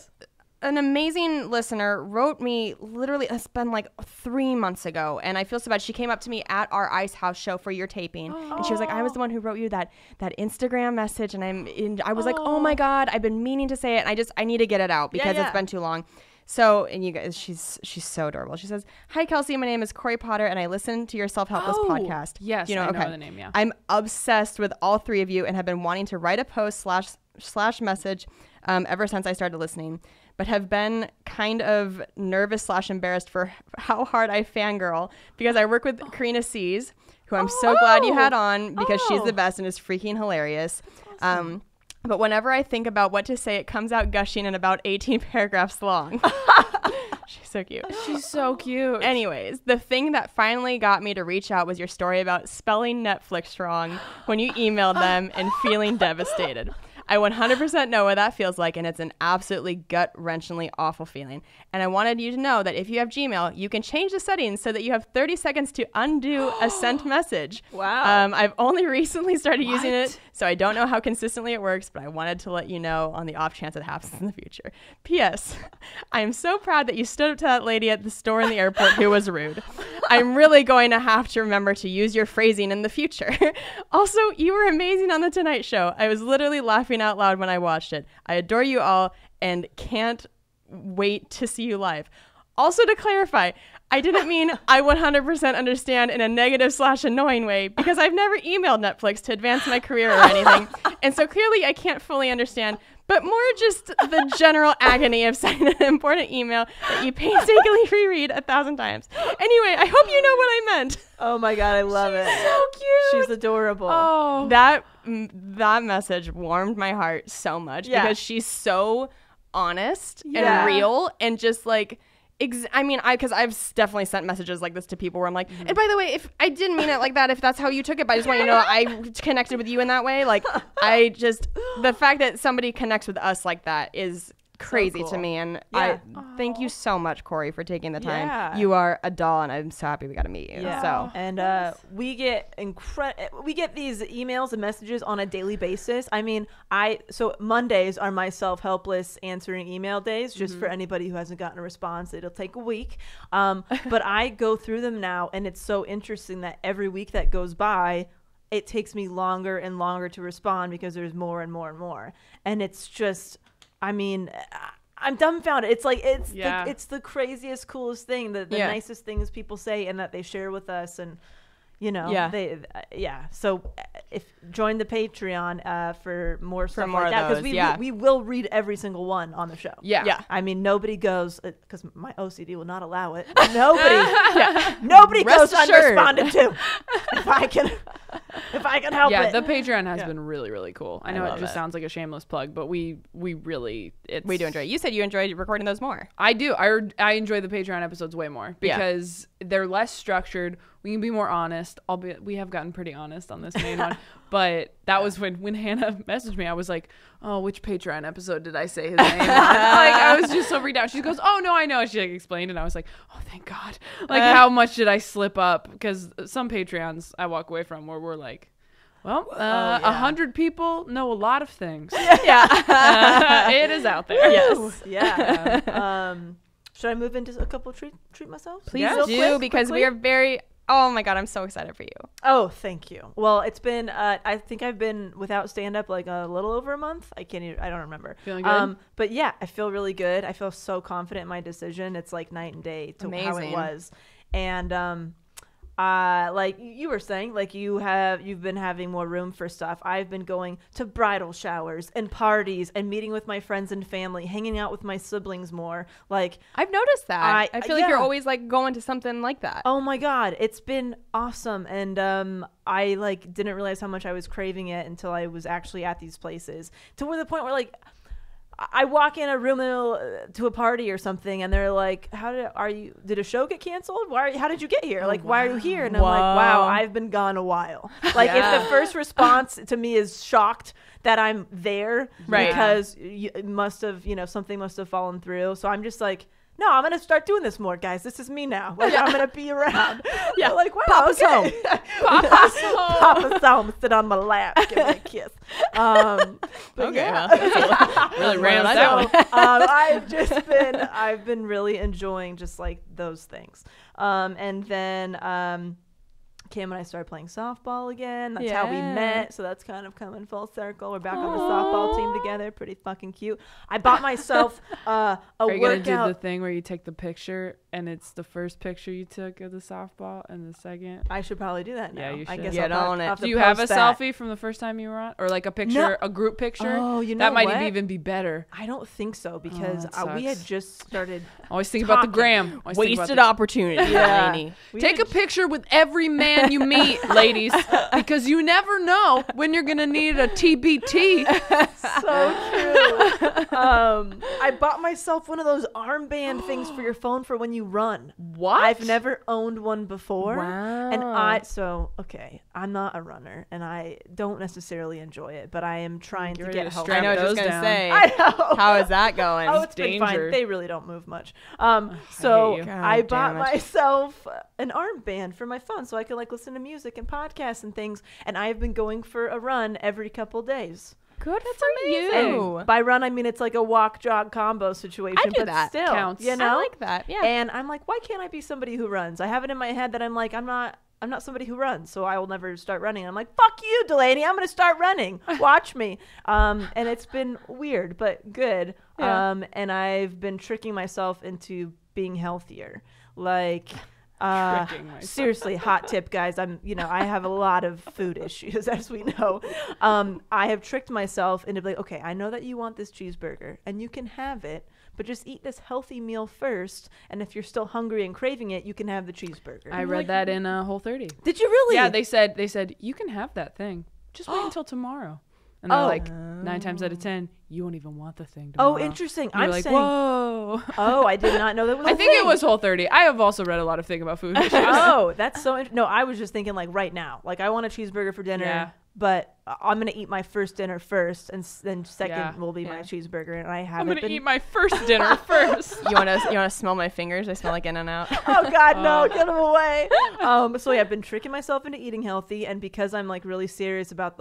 Speaker 3: an amazing listener wrote me literally, it's been like 3 months ago, and I feel so bad. She came up to me at our Ice House show for your taping, and she was like, I was the one who wrote you that Instagram message, and I was like, oh my God, I've been meaning to say it, and I need to get it out because it's been too long. So, and you guys, she's so adorable. She says, hi, Kelsey. My name is Corey Potter, and I listen to your Self-Helpless podcast.
Speaker 1: Yes,
Speaker 3: you know,
Speaker 1: I know the name, yeah.
Speaker 3: I'm obsessed with all three of you and have been wanting to write a post slash message ever since I started listening, but have been kind of nervous / embarrassed for how hard I fangirl because I work with Karina Sees, who I'm so glad you had on because she's the best and is freaking hilarious. Awesome. But whenever I think about what to say, it comes out gushing in about 18 paragraphs long. She's so cute.
Speaker 1: She's so cute.
Speaker 3: Anyways, the thing that finally got me to reach out was your story about spelling Netflix wrong when you emailed them and feeling devastated. I 100% know what that feels like, and it's an absolutely gut-wrenchingly awful feeling. And I wanted you to know that if you have Gmail, you can change the settings so that you have 30 seconds to undo a sent message.
Speaker 2: Wow.
Speaker 3: I've only recently started using it, so I don't know how consistently it works, but I wanted to let you know on the off chance it happens in the future. P.S. I am so proud that you stood up to that lady at the store in the airport who was rude. I'm really going to have to remember to use your phrasing in the future. Also, you were amazing on The Tonight Show. I was literally laughing out loud when I watched it. I adore you all and can't wait to see you live. Also, to clarify, I didn't mean I 100% understand in a negative / annoying way because I've never emailed Netflix to advance my career or anything. And so clearly I can't fully understand, but more just the general agony of sending an important email that you painstakingly reread 1,000 times. Anyway, I hope you know what I meant.
Speaker 2: Oh my God, I love it.
Speaker 1: So cute.
Speaker 2: She's adorable.
Speaker 1: Oh,
Speaker 3: That message warmed my heart so much because she's so honest and real and just like, because I've definitely sent messages like this to people where I'm like, and by the way, if I didn't mean it like that, if that's how you took it, but I just want you to know I connected with you in that way. Like, the fact that somebody connects with us like that is crazy
Speaker 2: so cool.
Speaker 3: to me. And I thank you so much, Corey, for taking the time.
Speaker 2: Yeah.
Speaker 3: You are a doll, and I'm so happy we got to meet you.
Speaker 2: Yeah.
Speaker 3: So,
Speaker 2: and we get these emails and messages on a daily basis. I mean, so Mondays are my Self-Helpless answering email days, just for anybody who hasn't gotten a response. It'll take a week. But I go through them now, and it's so interesting that every week that goes by, it takes me longer and longer to respond because there's more and more and more. And it's just, I mean, I'm dumbfounded. It's like it's the craziest, coolest thing. The nicest things people say and that they share with us, and you know, So if join the Patreon for more stuff like that, because we will read every single one on the show.
Speaker 3: Yeah.
Speaker 2: I mean, nobody goes because my OCD will not allow it. Nobody goes unresponded to. If I can help it.
Speaker 1: Yeah, the Patreon has been really, really cool. I know it just sounds like a shameless plug, but we really we do enjoy it.
Speaker 3: You said you enjoyed recording those more.
Speaker 1: I do. I enjoy the Patreon episodes way more because they're less structured. We can be more honest. Albeit we have gotten pretty honest on this main one. But that was when Hannah messaged me. I was like, oh, which Patreon episode did I say his name on? I was just so freaked out. She goes, oh, no, I know. She explained, and I was like, oh, thank God. How much did I slip up? Because some Patreons I walk away from where we're like, well, 100 people know a lot of things. It is out there.
Speaker 2: Yes. Yeah. Should I move into a couple treat myself?
Speaker 3: Please do, because we are very... Oh my God, I'm so excited for you.
Speaker 2: Oh, thank you. Well, it's been, I think I've been without stand-up like a little over a month. I don't remember.
Speaker 1: Feeling good?
Speaker 2: But yeah, I feel really good. I feel so confident in my decision. It's like night and day to how it was. And like you were saying, like you've been having more room for stuff. I've been going to bridal showers and parties and meeting with my friends and family, hanging out with my siblings more. Like
Speaker 3: I've noticed that. I feel like you're always like going to something like that.
Speaker 2: Oh my God, it's been awesome. And I like didn't realize how much I was craving it until I was actually at these places, to the point where like I walk in a room to a party or something, and they're like, did a show get canceled? How did you get here? Like, why are you here? And I'm like, wow, I've been gone a while. Like, if the first response to me is shocked that I'm there because something must have fallen through. So I'm just like, no, I'm going to start doing this more, guys. This is me now. Like, I'm going to be around. Yeah. Like, wow, Papa's home. Papa's home. Papa's home. Sit on my lap. Give me a kiss.
Speaker 3: Okay. Well, really ran that one.
Speaker 2: I've been really enjoying just like those things. And then, Kim and I started playing softball again. That's how we met. So that's kind of coming full circle. We're back on the softball team together. Pretty fucking cute. I bought myself a workout.
Speaker 1: Are you going to do the thing where you take the picture and it's the first picture you took of the softball and the second?
Speaker 2: I should probably do that now.
Speaker 1: Yeah, you should.
Speaker 2: I guess
Speaker 3: Get on it.
Speaker 1: Do you have a selfie from the first time you were on? Or like a picture, a group picture?
Speaker 2: Oh, you know
Speaker 1: that might
Speaker 2: what?
Speaker 1: even be better.
Speaker 2: I don't think so because we had just started.
Speaker 1: Always think about the gram.
Speaker 3: Wasted opportunity.
Speaker 2: Yeah.
Speaker 1: Take a picture with every man you meet, ladies, because you never know when you're gonna need a TBT.
Speaker 2: So true. I bought myself one of those armband things for your phone for when you run.
Speaker 1: What?
Speaker 2: I've never owned one before.
Speaker 1: Wow.
Speaker 2: And I'm not a runner and I don't necessarily enjoy it, but I am trying to get healthy.
Speaker 3: I know what I was just gonna say.
Speaker 2: I know.
Speaker 3: How is that going?
Speaker 2: Oh, it's been fine. They really don't move much.
Speaker 1: So
Speaker 2: I bought myself an armband for my phone so I could like listen to music and podcasts and things. And I have been going for a run every couple days.
Speaker 3: Good for you.
Speaker 2: And by run, I mean it's like a walk jog combo situation.
Speaker 3: I do
Speaker 2: but
Speaker 3: that.
Speaker 2: Still,
Speaker 1: counts.
Speaker 2: You know,
Speaker 3: I like that. Yeah.
Speaker 2: And I'm like, why can't I be somebody who runs? I have it in my head that I'm like, I'm not somebody who runs, so I will never start running. I'm like, fuck you, Delaney. I'm going to start running. Watch me. And it's been weird, but good.
Speaker 3: Yeah.
Speaker 2: And I've been tricking myself into being healthier. Like, seriously, hot tip, guys. I have a lot of food issues, as we know. I have tricked myself into like, okay, I know that you want this cheeseburger, and you can have it, but just eat this healthy meal first. And if you're still hungry and craving it, you can have the cheeseburger.
Speaker 1: I read that in Whole30.
Speaker 2: Did you really?
Speaker 1: Yeah, they said you can have that thing. Just wait until tomorrow. And they're like, 9 times out of 10, you won't even want the thing tomorrow.
Speaker 2: Oh, interesting.
Speaker 1: I'm like, whoa.
Speaker 2: Oh, I did not know that was
Speaker 1: I think it was Whole30. I have also read a lot of things about food issues.
Speaker 2: Oh, that's so interesting. No, I was just thinking like right now. Like I want a cheeseburger for dinner, but I'm going to eat my first dinner first, and then second will be my cheeseburger. And I haven't
Speaker 1: I'm going to eat my first dinner first.
Speaker 3: You want to smell my fingers? I smell like In-N-Out.
Speaker 2: Oh, God, no. Get them away. So, I've been tricking myself into eating healthy. And because I'm like really serious about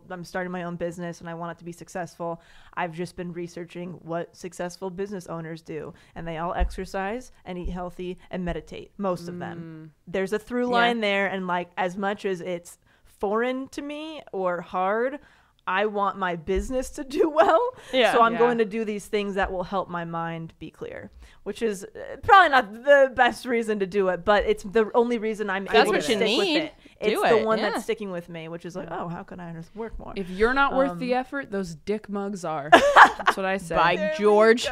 Speaker 2: I'm starting my own business and I want it to be successful, I've just been researching what successful business owners do. And they all exercise and eat healthy and meditate, most of them. There's a through line there. And like as much as it's foreign to me or hard, I want my business to do well. Yeah. So I'm going to do these things that will help my mind be clear, which is probably not the best reason to do it, but it's the only reason I'm able to stick with it. It's the one that's sticking with me, which is like, oh, how can I just work more?
Speaker 1: If you're not worth the effort, those dick mugs are. That's what I say.
Speaker 3: By George.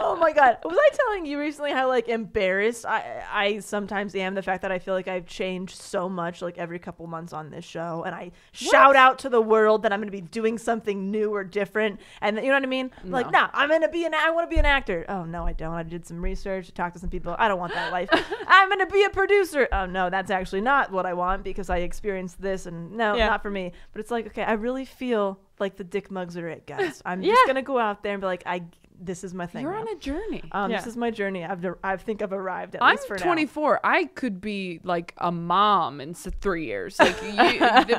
Speaker 2: Oh my God. Was I telling you recently how like embarrassed I sometimes am the fact that I feel like I've changed so much like every couple months on this show, and I shout out to the world that I'm going to be doing something new or different, and you know what I mean? No. Like, I want to be an actor. Oh no, I don't. I did some research, talked to some people. I don't want that life. I'm going to be a producer. Oh no, that's actually not what I want because I experienced this, and not for me. But it's like, okay, I really feel like the dick mugs are it, guys. I'm just going to go out there and be like, this is my thing.
Speaker 1: You're on a journey.
Speaker 2: This is my journey. I think I've arrived at least for now.
Speaker 1: I'm 24. I could be like a mom in 3 years. Like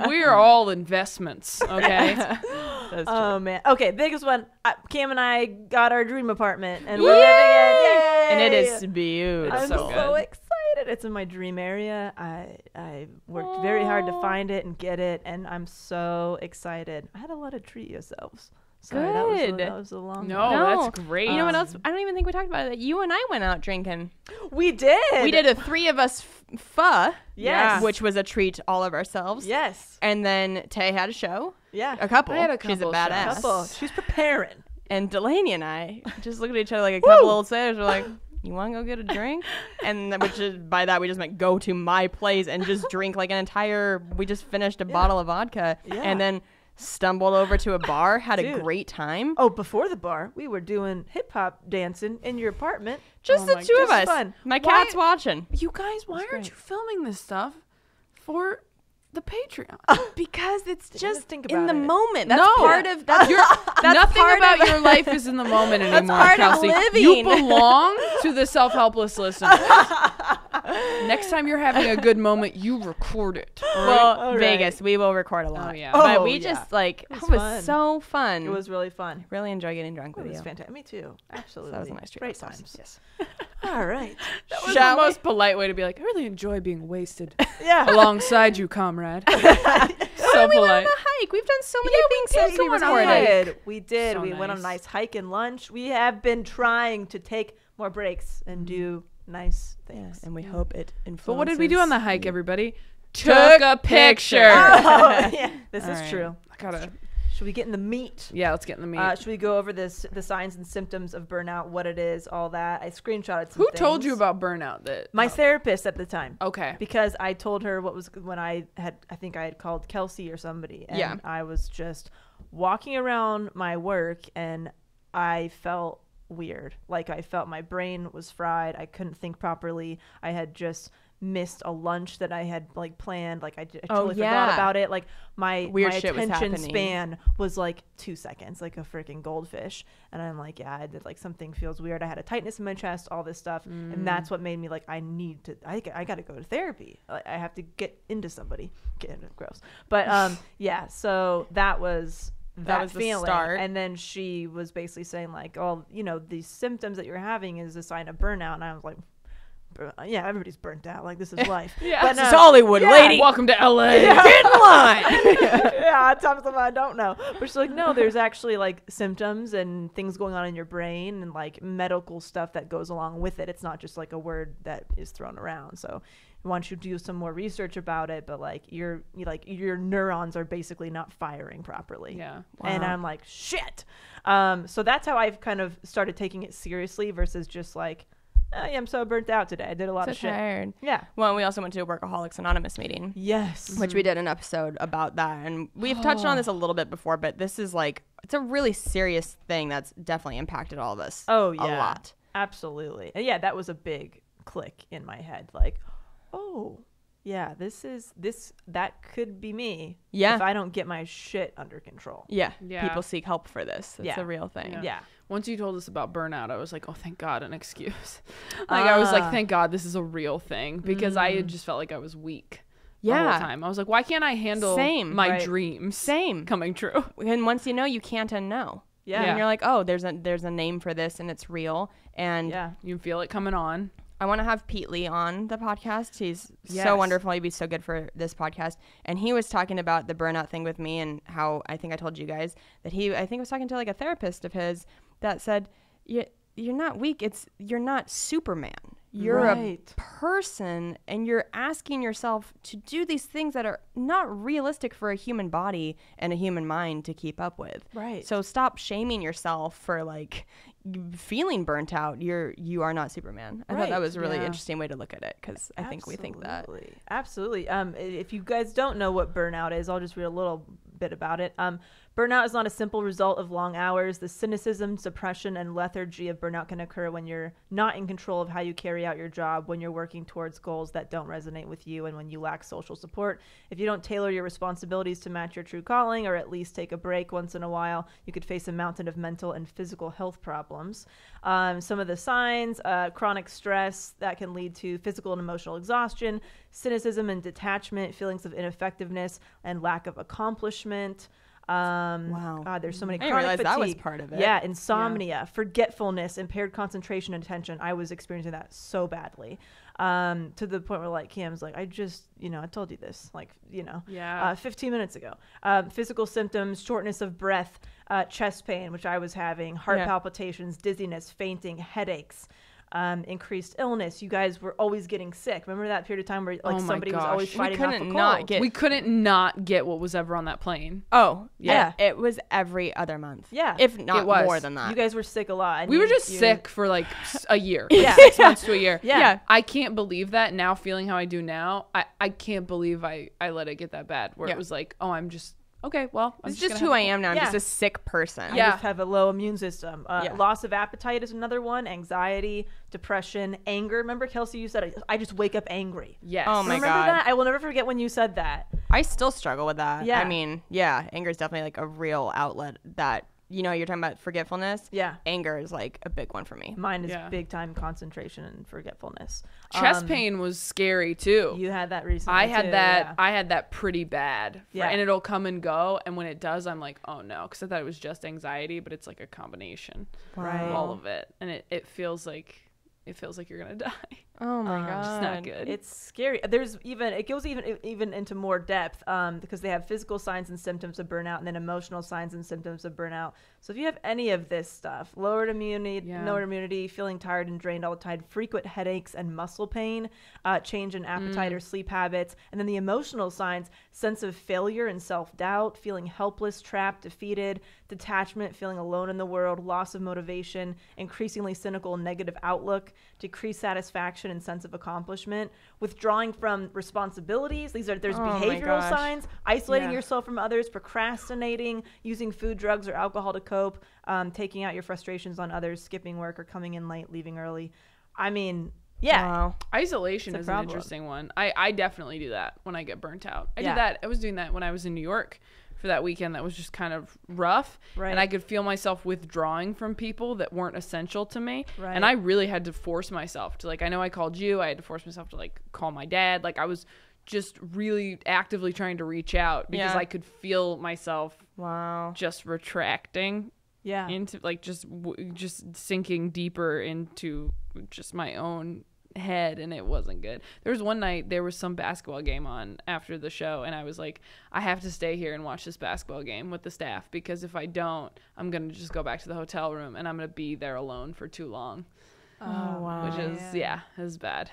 Speaker 1: we are all investments. Okay.
Speaker 2: That's true. Oh man. Okay, biggest one. Cam and I got our dream apartment, and we're living it. Yay!
Speaker 3: And it is beautiful.
Speaker 2: I'm so excited. It's in my dream area. I worked very hard to find it and get it, and I'm so excited. I had a lot of treat yourselves. Sorry, that was a long one.
Speaker 1: No, that's great.
Speaker 3: You know what else? I don't even think we talked about it. You and I went out drinking.
Speaker 2: We did.
Speaker 3: We did a 3 of us pho.
Speaker 2: Yes.
Speaker 3: Which was a treat all of ourselves.
Speaker 2: Yes.
Speaker 3: And then Tay had a show.
Speaker 2: Yeah.
Speaker 3: A couple.
Speaker 1: I had a couple.
Speaker 3: She's a badass.
Speaker 2: She's preparing.
Speaker 3: And Delaney and I just looked at each other like a couple old sailors. We're like, you want to go get a drink? And by that we just meant go to my place and just drink like we just finished a bottle of vodka. Yeah. And then stumbled over to a bar, had a great time.
Speaker 2: Oh, before the bar, we were doing hip hop dancing in your apartment.
Speaker 3: Just the two of us.
Speaker 2: Fun.
Speaker 3: My cat's watching.
Speaker 1: You guys, why aren't you filming this stuff for the Patreon?
Speaker 3: Because it's just
Speaker 2: think
Speaker 3: in
Speaker 2: about
Speaker 3: the
Speaker 2: it.
Speaker 3: moment. That's part of that's
Speaker 1: Nothing
Speaker 3: part
Speaker 1: about
Speaker 3: of,
Speaker 1: your life is in the moment anymore,
Speaker 3: part of
Speaker 1: Kelsey.
Speaker 3: living.
Speaker 1: You belong to the Self-Helpless listeners. Next time you're having a good moment, you record it.
Speaker 3: Well, Vegas, we will record a lot.
Speaker 1: Oh, yeah.
Speaker 3: But we just like it was
Speaker 2: fun.
Speaker 3: so fun.
Speaker 2: It was really fun.
Speaker 3: Really enjoy getting drunk
Speaker 2: It
Speaker 3: with
Speaker 2: was
Speaker 3: you.
Speaker 2: fantastic. Me too. Absolutely.
Speaker 3: So that was a nice treat.
Speaker 2: Great
Speaker 3: Awesome.
Speaker 2: times.
Speaker 3: Yes.
Speaker 2: All right.
Speaker 1: That was the most polite way to be like, I really enjoy being wasted
Speaker 2: Yeah.
Speaker 1: alongside you, comrade. So
Speaker 3: We went on
Speaker 1: polite.
Speaker 3: a hike. We've done so many things since we
Speaker 1: go on a
Speaker 3: recorded.
Speaker 2: We did.
Speaker 1: So
Speaker 2: we went on a
Speaker 1: nice.
Speaker 2: nice hike and lunch. We have been trying to take more breaks and do nice things.
Speaker 3: And we hope it influences.
Speaker 1: But what did we do on the hike, everybody? Took a picture.
Speaker 2: Oh, yeah. This
Speaker 1: All
Speaker 2: is
Speaker 1: right.
Speaker 2: true.
Speaker 1: I gotta.
Speaker 2: Should we get in the meat?
Speaker 1: Yeah, let's get in the meat.
Speaker 2: Should we go over the signs and symptoms of burnout, what it is, all that? I screenshotted some
Speaker 1: Who told
Speaker 2: things.
Speaker 1: you about burnout? That
Speaker 2: My therapist at the time.
Speaker 1: Okay.
Speaker 2: Because I told her what was when I think I had called Kelsey or somebody, and
Speaker 3: Yeah.
Speaker 2: I was just walking around my work and I felt weird. Like I felt my brain was fried. I couldn't think properly. I had just missed a lunch that I had like planned. Like I totally forgot about it. Like my
Speaker 3: shit was
Speaker 2: attention
Speaker 3: happening.
Speaker 2: span was like 2 seconds, like a freaking goldfish. And I'm like, yeah, I did like something feels weird. I had a tightness in my chest, all this stuff, and that's what made me like I got to go to therapy. Like, I have to get into somebody. Gross, but yeah. So that was
Speaker 3: That was the
Speaker 2: feeling.
Speaker 3: start.
Speaker 2: And then she was basically saying like, oh, these symptoms that you're having is a sign of burnout. And I was like, yeah, everybody's burnt out. Like, this is life.
Speaker 1: Yeah.
Speaker 2: But,
Speaker 3: This is Hollywood, lady.
Speaker 1: Welcome to LA.
Speaker 3: Get in line.
Speaker 2: yeah, times I don't know. But she's like, no, there's actually like symptoms and things going on in your brain and like medical stuff that goes along with it. It's not just like a word that is thrown around. So I want you to do some more research about it, but like your neurons are basically not firing properly.
Speaker 1: Yeah.
Speaker 2: And I'm like, shit. So that's how I've kind of started taking it seriously versus just like, oh, yeah, I'm so burnt out today. I did a lot of shit.
Speaker 3: Tired.
Speaker 2: Yeah.
Speaker 3: Well, and we also went to a Workaholics Anonymous meeting.
Speaker 2: Yes.
Speaker 3: Which we did an episode about that. And we've touched on this a little bit before, but this is like, it's a really serious thing that's definitely impacted all of us.
Speaker 2: Oh, yeah.
Speaker 3: A lot.
Speaker 2: Absolutely. And yeah, that was a big click in my head. Like, oh, yeah, that could be me.
Speaker 3: Yeah.
Speaker 2: If I don't get my shit under control.
Speaker 3: Yeah.
Speaker 1: Yeah.
Speaker 3: People seek help for this. It's
Speaker 2: Yeah.
Speaker 3: a real thing.
Speaker 2: Yeah.
Speaker 1: Once you told us about burnout, I was like, oh, thank God, an excuse. Like, I was like, thank God this is a real thing, because I had just felt like I was weak the whole time. I was like, why can't I handle my dreams coming true?
Speaker 3: And once you know, you can't unknow.
Speaker 2: Yeah.
Speaker 3: And you're like, oh, there's a name for this and it's real. And
Speaker 2: Yeah.
Speaker 1: You can feel it coming on.
Speaker 3: I want to have Pete Lee on the podcast. He's
Speaker 2: Yes.
Speaker 3: so wonderful. He'd be so good for this podcast. And he was talking about the burnout thing with me and how I think I told you guys that I think was talking to like a therapist of his that said, you're not weak. You're not Superman. You're
Speaker 2: Right.
Speaker 3: a person and you're asking yourself to do these things that are not realistic for a human body and a human mind to keep up with.
Speaker 2: Right.
Speaker 3: So stop shaming yourself for like feeling burnt out. You are not Superman. I thought that
Speaker 2: Right.
Speaker 3: was a really
Speaker 1: Yeah.
Speaker 3: interesting way to look at it, because I think we think that.
Speaker 2: Absolutely. If you guys don't know what burnout is, I'll just read a little bit about it. Burnout is not a simple result of long hours. The cynicism, suppression, and lethargy of burnout can occur when you're not in control of how you carry out your job, when you're working towards goals that don't resonate with you, and when you lack social support. If you don't tailor your responsibilities to match your true calling, or at least take a break once in a while, you could face a mountain of mental and physical health problems. Some of the signs, chronic stress that can lead to physical and emotional exhaustion, cynicism and detachment, feelings of ineffectiveness and lack of accomplishment.
Speaker 3: Wow.
Speaker 2: God, there's so many.
Speaker 3: I didn't
Speaker 2: Chronic
Speaker 3: realize
Speaker 2: fatigue.
Speaker 3: that was part of it.
Speaker 2: Yeah, insomnia, forgetfulness, impaired concentration and attention. I was experiencing that so badly, to the point where like Cam's like, I just, I told you this, like, 15 minutes ago. Physical symptoms: shortness of breath, chest pain, which I was having, heart palpitations, dizziness, fainting, headaches. Increased illness. You guys were always getting sick. Remember that period of time where like somebody was always fighting off a cold?
Speaker 1: We couldn't not get what was ever on that plane.
Speaker 3: Oh,
Speaker 2: yeah.
Speaker 3: It was every other month.
Speaker 2: Yeah.
Speaker 3: If not more than that.
Speaker 2: You guys were sick a lot. And
Speaker 1: We were just sick for like a year.
Speaker 2: Yeah.
Speaker 1: 6 months to a year.
Speaker 2: Yeah.
Speaker 1: I can't believe that now, feeling how I do now. I can't believe I let it get that bad, where it was like, oh, I'm okay, well,
Speaker 3: it's just who I am now. I'm just a sick person.
Speaker 2: I just have a low immune system. Loss of appetite is another one. Anxiety, depression, anger. Remember, Kelsey, you said, I just wake up angry.
Speaker 1: Yes.
Speaker 3: Oh my God.
Speaker 2: Remember that? I will never forget when you said that.
Speaker 3: I still struggle with that.
Speaker 2: Yeah.
Speaker 3: I mean, anger is definitely like a real outlet that, you're talking about forgetfulness.
Speaker 2: Yeah.
Speaker 3: Anger is like a big one for me.
Speaker 2: Mine is big time concentration and forgetfulness.
Speaker 1: Chest pain was scary too.
Speaker 2: You had that recently.
Speaker 1: I had
Speaker 2: too,
Speaker 1: that.
Speaker 2: yeah.
Speaker 1: I had that pretty bad.
Speaker 2: Yeah.
Speaker 1: And it'll come and go. And when it does, I'm like, oh no, because I thought it was just anxiety, but it's like a combination of all of it, and it feels like you're gonna die.
Speaker 3: Oh my God.
Speaker 1: It's not good.
Speaker 2: It's scary. It goes even into more depth because they have physical signs and symptoms of burnout and then emotional signs and symptoms of burnout. So if you have any of this stuff, lowered immunity, feeling tired and drained all the time, frequent headaches and muscle pain, change in appetite or sleep habits, and then the emotional signs, sense of failure and self-doubt, feeling helpless, trapped, defeated, detachment, feeling alone in the world, loss of motivation, increasingly cynical and negative outlook, decreased satisfaction and sense of accomplishment, withdrawing from responsibilities. There's behavioral signs, isolating yourself from others, procrastinating, using food, drugs, or alcohol to cope, taking out your frustrations on others, skipping work or coming in late, leaving early. I mean,
Speaker 3: Wow.
Speaker 1: Isolation is an interesting one. I definitely do that when I get burnt out. I was doing that when I was in New York for that weekend that was just kind of rough, and I could feel myself withdrawing from people that weren't essential to me, and I really had to force myself to, like, I know I called you, I had to force myself to, like, call my dad. Like, I was just really actively trying to reach out because I could feel myself just retracting into, like, just sinking deeper into just my own head, and it wasn't good. There was one night there was some basketball game on after the show, and I was like, I have to stay here and watch this basketball game with the staff, because if I don't, I'm gonna just go back to the hotel room and I'm gonna be there alone for too long. Which is it was bad.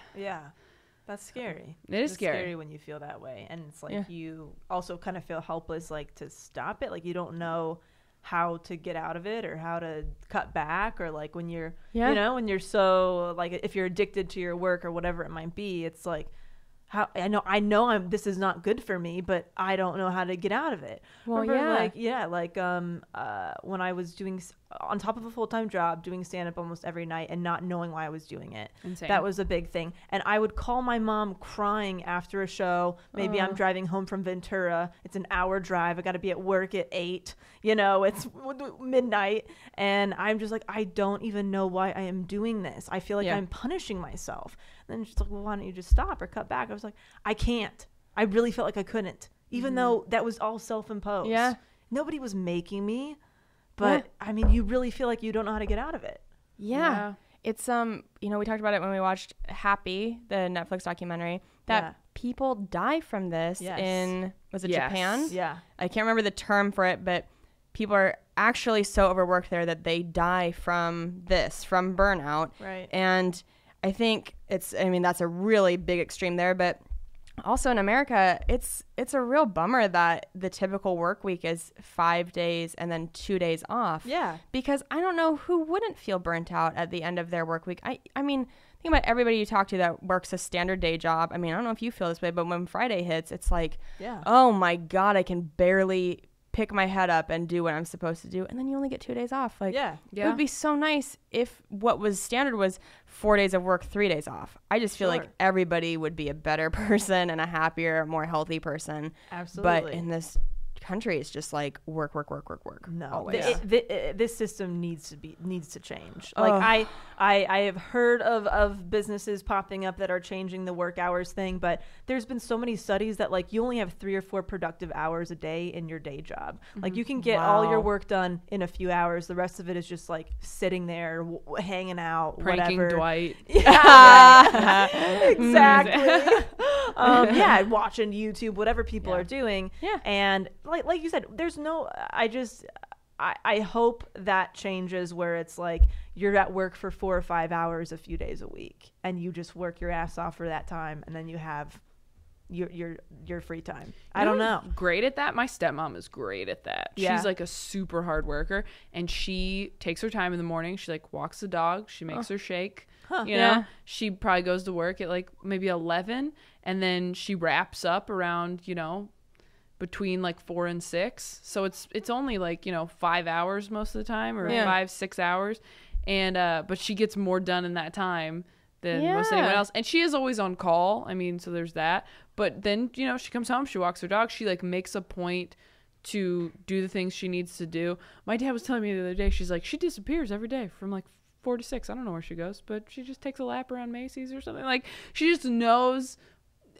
Speaker 2: That's scary.
Speaker 1: It's scary
Speaker 2: when you feel that way, and it's like you also kind of feel helpless, like, to stop it. Like, you don't know how to get out of it or how to cut back, or like when you're when you're so, like, if you're addicted to your work or whatever it might be, it's like, how I know this is not good for me, but I don't know how to get out of it. Well, when I was doing, on top of a full-time job, doing stand-up almost every night and not knowing why I was doing it. Insane. That was a big thing. And I would call my mom crying after a show. Maybe I'm driving home from Ventura. It's an hour drive. I got to be at work at 8. It's midnight. And I'm just like, I don't even know why I am doing this. I feel like I'm punishing myself. And then she's like, well, why don't you just stop or cut back? I was like, I can't. I really felt like I couldn't, even though that was all self-imposed. Yeah. Nobody was making me. But I mean, you really feel like you don't know how to get out of it.
Speaker 3: Yeah. It's we talked about it when we watched Happy, the Netflix documentary, that people die from this in, was it Japan? Yeah. I can't remember the term for it, but people are actually so overworked there that they die from burnout. Right. And I think that's a really big extreme there, but also in America, it's a real bummer that the typical work week is 5 days and then 2 days off. Yeah. Because I don't know who wouldn't feel burnt out at the end of their work week. I mean, think about everybody you talk to that works a standard day job. I mean, I don't know if you feel this way, but when Friday hits, it's like, oh my God, I can barely pick my head up and do what I'm supposed to do, and then you only get 2 days off. Like, it would be so nice if what was standard was 4 days of work, 3 days off. I just feel like everybody would be a better person and a happier, more healthy person. Absolutely. But in this country, it's just like work. No,
Speaker 2: this system needs to change. Like I have heard of businesses popping up that are changing the work hours thing, but there's been so many studies that, like, you only have 3 or 4 productive hours a day in your day job. Like, you can get all your work done in a few hours. The rest of it is just like sitting there, hanging out,
Speaker 1: pranking
Speaker 2: whatever.
Speaker 1: Dwight.
Speaker 2: Exactly. Watching YouTube, whatever people are doing. Yeah. And like you said, there's no, I hope that changes where it's like you're at work for 4 or 5 hours a few days a week and you just work your ass off for that time, and then you have your free time. I don't know.
Speaker 1: Great at that. My stepmom is great at that. Yeah. She's like a super hard worker, and she takes her time in the morning. She like walks the dog. She makes her shake. You know, she probably goes to work at like maybe 11, and then she wraps up around, between like 4 and 6. So it's only like, 5 hours most of the time, or 5-6 hours. And but she gets more done in that time than most anyone else. And she is always on call. I mean, so there's that. But then, she comes home, she walks her dog, she like makes a point to do the things she needs to do. My dad was telling me the other day, she's like, she disappears every day from like 4 to 6. I don't know where she goes, but she just takes a lap around Macy's or something. Like, she just knows.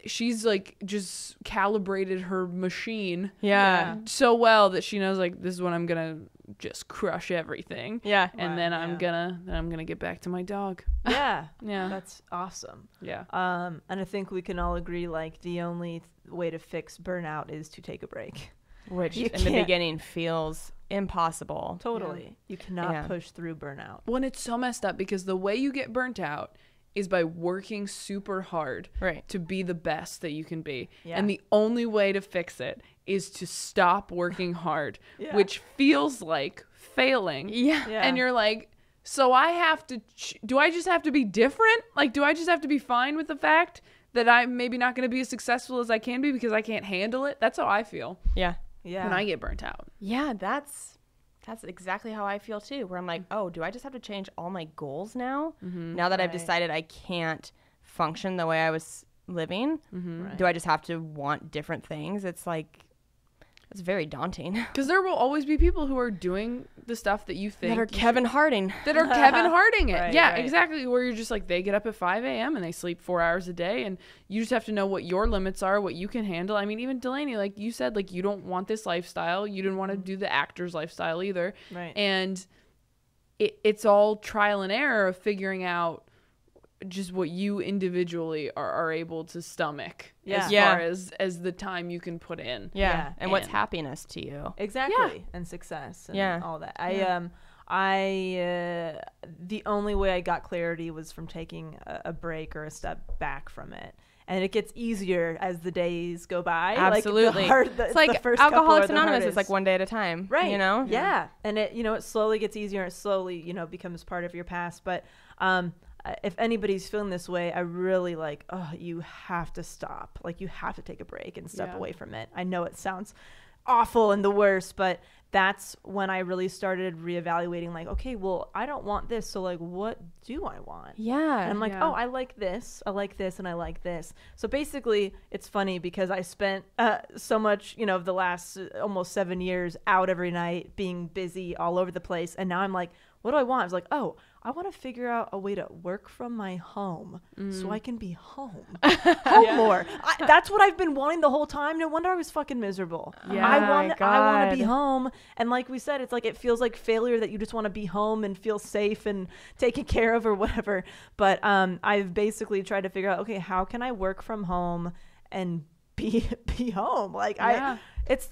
Speaker 1: She's like just calibrated her machine so well that she knows, like, this is when I'm gonna just crush everything. And then I'm gonna get back to my dog.
Speaker 2: That's awesome. And I think we can all agree, like, the only way to fix burnout is to take a break,
Speaker 3: which in the beginning feels impossible.
Speaker 2: Totally. You cannot push through burnout.
Speaker 1: When it's so messed up, because the way you get burnt out is by working super hard to be the best that you can be. And the only way to fix it is to stop working hard, which feels like failing. And you're like, so I have to, do I just have to be different? Like, do I just have to be fine with the fact that I'm maybe not going to be as successful as I can be because I can't handle it? That's how I feel. When I get burnt out.
Speaker 3: That's exactly how I feel too, where I'm like, oh, do I just have to change all my goals now? Now that I've decided I can't function the way I was living, do I just have to want different things? It's like, it's very daunting.
Speaker 1: Because there will always be people who are doing the stuff that you think
Speaker 3: that are Kevin Harding.
Speaker 1: It. Exactly. Where you're just like, they get up at 5 a.m. and they sleep 4 hours a day, and you just have to know what your limits are, what you can handle. I mean, even Delaney, like you said, like, you don't want this lifestyle. You didn't want to do the actor's lifestyle either. And it's all trial and error of figuring out just what you individually are able to stomach as far as the time you can put in.
Speaker 3: And what's happiness to you.
Speaker 2: And success and all that. The only way I got clarity was from taking a break or a step back from it. And it gets easier as the days go by.
Speaker 3: Absolutely. It's like Alcoholics Anonymous. It's like one day at a time. And
Speaker 2: it slowly gets easier, and it slowly, becomes part of your past. But if anybody's feeling this way, I really you have to stop. Like, you have to take a break and step away from it. I know it sounds awful and the worst, but that's when I really started reevaluating, like, okay, well, I don't want this. So, like, what do I want? And I'm like, oh, I like this, and I like this. So basically, it's funny because I spent so much, of the last almost 7 years out every night, being busy all over the place. And now I'm like, what do I want? I was like, oh, I want to figure out a way to work from my home so I can be home more. That's what I've been wanting the whole time. No wonder I was fucking miserable. I want to be home. And like we said, it's like, it feels like failure that you just want to be home and feel safe and taken care of or whatever. But I've basically tried to figure out, okay, how can I work from home and be home? Like, I was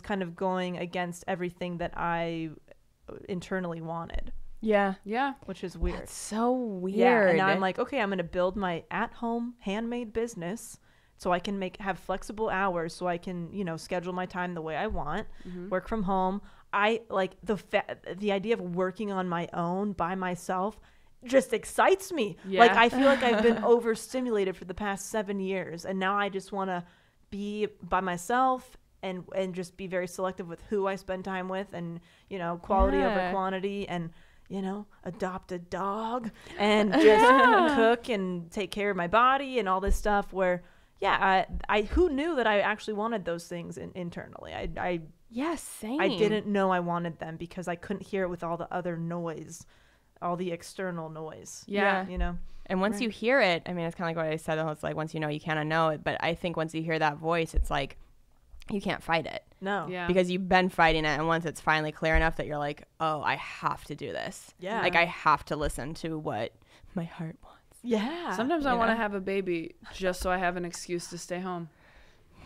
Speaker 2: kind of going against everything that I internally wanted. Which is weird.
Speaker 3: That's so weird.
Speaker 2: And now I'm like, okay, I'm going to build my at-home handmade business so I can have flexible hours, so I can, schedule my time the way I want, work from home. I like the idea of working on my own by myself just excites me. Like, I feel like I've been overstimulated for the past 7 years, and now I just want to be by myself and just be very selective with who I spend time with, and, quality over quantity, and, adopt a dog and just cook and take care of my body and all this stuff where, I who knew that I actually wanted those things internally?
Speaker 3: Same.
Speaker 2: I didn't know I wanted them because I couldn't hear it with all the other noise, all the external noise.
Speaker 3: And once you hear it, I mean, it's kind of like what I said. It's like, once you know, you kind of know it. But I think once you hear that voice, it's like, you can't fight it.
Speaker 2: No.
Speaker 3: Because you've been fighting it. And once it's finally clear enough that you're like, oh, I have to do this. Like, I have to listen to what my heart wants.
Speaker 1: Sometimes I want to have a baby just so I have an excuse to stay home.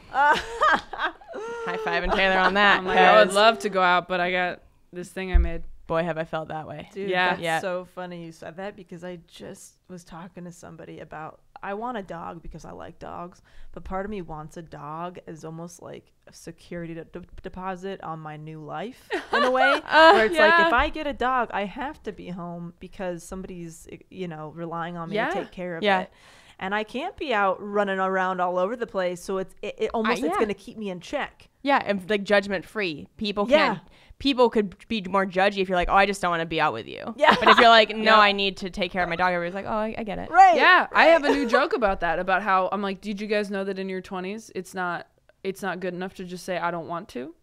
Speaker 3: High five and Taylor on that.
Speaker 1: I'm like, I would love to go out, but I got this thing I made.
Speaker 3: Boy, have I felt that way.
Speaker 2: Dude, that's so funny you said that, because I just was talking to somebody about, I want a dog because I like dogs, but part of me wants a dog as almost like a security deposit on my new life in a way, where it's like, if I get a dog, I have to be home because somebody's, relying on me to take care of it. and I can't be out running around all over the place. So it's almost it's going to keep me in check.
Speaker 3: Yeah, and like judgment free. People could be more judgy if you're like, oh, I just don't want to be out with you. Yeah. But if you're like, no, I need to take care of my dog, everybody's like, oh, I get it.
Speaker 2: Right.
Speaker 1: Yeah.
Speaker 2: Right.
Speaker 1: I have a new joke about that, about how I'm like, did you guys know that in your 20s, it's not good enough to just say, I don't want to?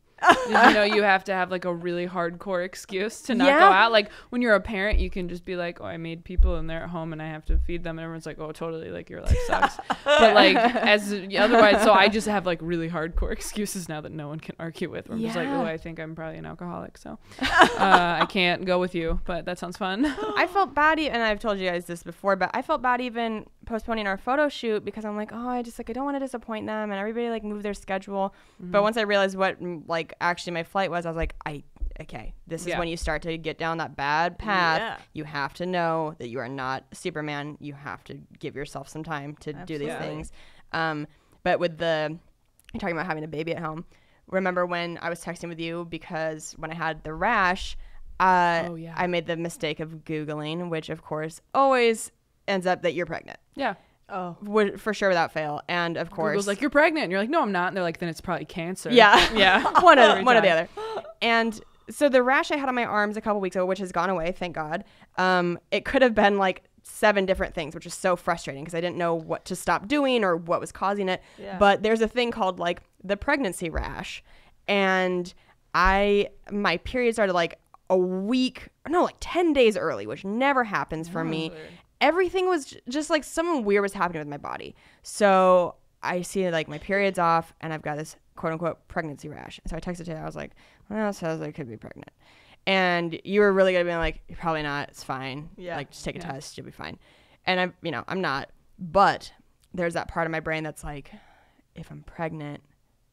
Speaker 1: Did you know you have to have like a really hardcore excuse to not go out? Like when you're a parent, you can just be like, oh, I made people and they're at home and I have to feed them, and everyone's like, oh, totally, like your life sucks. But like otherwise, so I just have like really hardcore excuses now that no one can argue with. Where I'm just like, oh, I think I'm probably an alcoholic, so I can't go with you, but that sounds fun.
Speaker 3: I felt bad, and I've told you guys this before, but I felt bad even postponing our photo shoot because I'm like, oh, I don't want to disappoint them, and everybody like moved their schedule. But once I realized what like actually my flight was, I was like, this is when you start to get down that bad path. You have to know that you are not Superman. You have to give yourself some time to do these things. But with you're talking about having a baby at home, remember when I was texting with you because when I had the rash, I made the mistake of Googling, which of course always ends up that you're pregnant.
Speaker 1: Yeah.
Speaker 3: Oh, for sure, without fail. And of course,
Speaker 1: Google's like, you're pregnant, and you're like, no, I'm not. And they're like, then it's probably cancer.
Speaker 3: Yeah. one or the other. And so the rash I had on my arms a couple weeks ago, which has gone away, thank God. It could have been like 7 different things, which is so frustrating because I didn't know what to stop doing or what was causing it. But there's a thing called like the pregnancy rash, and my period started like a week, no, like 10 days early, which never happens for me. Everything was just like something weird was happening with my body. So I see like my period's off and I've got this quote unquote pregnancy rash. So I texted you. I was like, well, it says I could be pregnant. And you were really going to be like, you're probably not. It's fine. Yeah. Like just take a test. You'll be fine. And I'm not. But there's that part of my brain that's like, if I'm pregnant,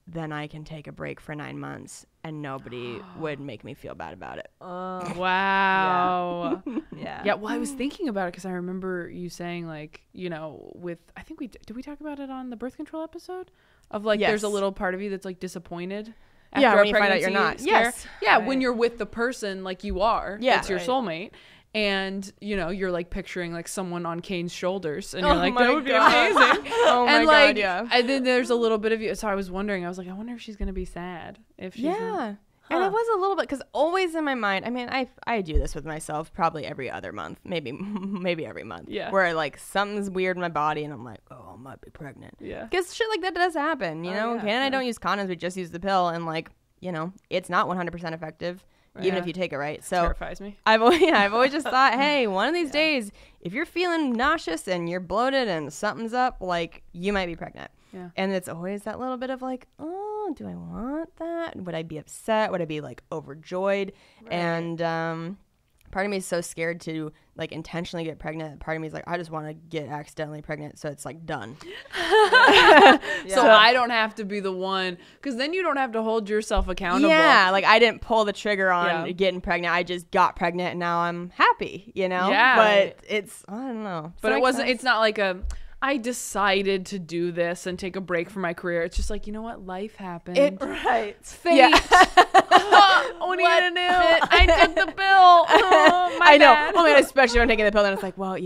Speaker 3: then I can take a break for 9 months and nobody would make me feel bad about it.
Speaker 1: Wow. Yeah. Well, I was thinking about it because I remember you saying like, I think did we talk about it on the birth control episode of like, there's a little part of you that's like disappointed. After
Speaker 3: when you find out you're not.
Speaker 1: Scare. Yes. Yeah. Right. When you're with the person like you are, it's your soulmate. And you're like picturing like someone on Kane's shoulders, and you're like, that would be amazing. And then there's a little bit of you. So I was wondering, I wonder if she's gonna be sad if she's
Speaker 3: and it was a little bit because always in my mind, I mean, I do this with myself probably every other month, maybe every month, where like something's weird in my body, and I'm like, oh, I might be pregnant, because shit like that does happen, Kane and I don't use condoms, we just use the pill, and like it's not 100% effective. Even if you take it right. So
Speaker 1: terrifies me.
Speaker 3: I've always just thought, hey, one of these days, if you're feeling nauseous and you're bloated and something's up, like you might be pregnant. Yeah. And it's always that little bit of like, oh, do I want that? Would I be upset? Would I be like overjoyed? Right. And part of me is so scared to like intentionally get pregnant. Part of me is like, I just want to get accidentally pregnant, so it's like done.
Speaker 1: So I don't have to be the one, because then you don't have to hold yourself accountable.
Speaker 3: Yeah, like I didn't pull the trigger on getting pregnant. I just got pregnant, and now I'm happy. Yeah. But it's, I don't know.
Speaker 1: But it wasn't. It's not like I decided to do this and take a break from my career. It's just like, you know what? Life happened. Fate.
Speaker 3: Yeah.
Speaker 1: What are you gonna do? I took the pill. Oh, my bad.
Speaker 3: Oh, man, especially when I'm taking the pill, and it's like, well,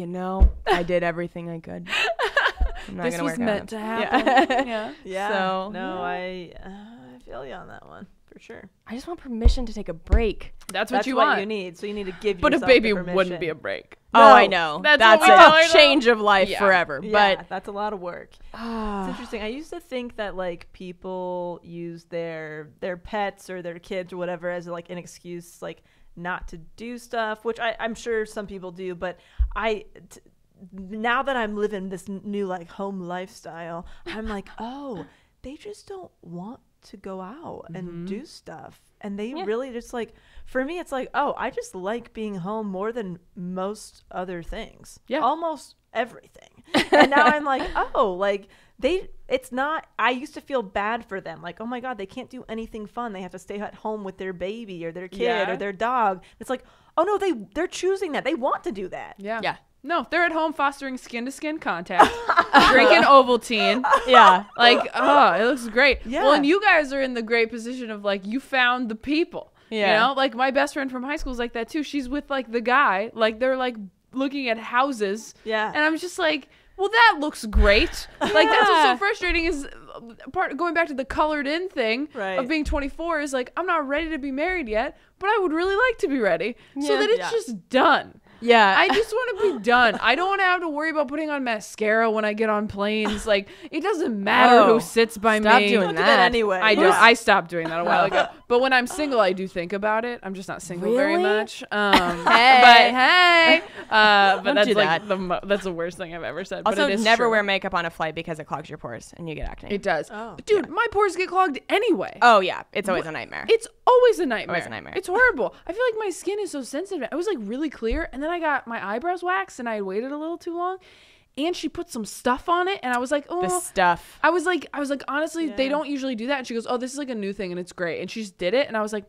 Speaker 3: I did everything I could. I'm not
Speaker 1: this
Speaker 3: gonna
Speaker 1: was
Speaker 3: work
Speaker 1: meant
Speaker 3: out.
Speaker 1: to happen.
Speaker 2: Yeah.
Speaker 3: So
Speaker 2: no, I feel you on that one. For sure.
Speaker 3: I just want permission to take a break.
Speaker 1: That's what you want.
Speaker 2: You need. So you need to give
Speaker 1: yourself
Speaker 2: the
Speaker 1: a baby
Speaker 2: permission.
Speaker 1: wouldn't be a break.
Speaker 3: No, I know. That's a change of life forever.
Speaker 2: Yeah,
Speaker 3: but
Speaker 2: that's a lot of work. It's interesting. I used to think that like people use their pets or their kids or whatever as like an excuse like not to do stuff, which I'm sure some people do, but now that I'm living this new like home lifestyle, I'm like, oh, they just don't want to go out and do stuff, and they really just like, for me it's like, oh, I just like being home more than most other things, almost everything. And now I'm like, oh, like it's not, I used to feel bad for them, like, oh my god, they can't do anything fun, they have to stay at home with their baby or their kid or their dog. It's like, oh no, they're choosing that, they want to do that.
Speaker 1: No, they're at home fostering skin-to-skin contact, drinking Ovaltine. Like, oh, it looks great. Well, and you guys are in the great position of, like, you found the people. Like, my best friend from high school is like that, too. She's with, like, the guy. Like, they're, like, looking at houses. And I'm just like, well, that looks great. Like, that's what's so frustrating is going back to the colored in thing of being 24 is like, I'm not ready to be married yet, but I would really like to be ready so that it's just done.
Speaker 3: Yeah.
Speaker 1: I just want to be done. I don't want to have to worry about putting on mascara when I get on planes. Like, it doesn't matter who sits by me.
Speaker 3: Stop doing that
Speaker 2: anyway.
Speaker 1: I don't. I stopped doing that a while ago. But when I'm single, I do think about it. I'm just not single very much. But that's like that's the worst thing I've ever said.
Speaker 3: Also,
Speaker 1: but it is
Speaker 3: never
Speaker 1: true.
Speaker 3: wear makeup on a flight because it clogs your pores and you get acne.
Speaker 1: It does. Dude, my pores get clogged anyway.
Speaker 3: Oh yeah, it's always a nightmare.
Speaker 1: It's always a nightmare.
Speaker 3: Always a nightmare.
Speaker 1: It's horrible. I feel like my skin is so sensitive. I was like really clear, and then I got my eyebrows waxed, and I had waited a little too long. And she put some stuff on it, and I was like, oh,
Speaker 3: the stuff.
Speaker 1: I was like, honestly, they don't usually do that. And she goes, oh, this is like a new thing, and it's great. And she just did it, and I was like,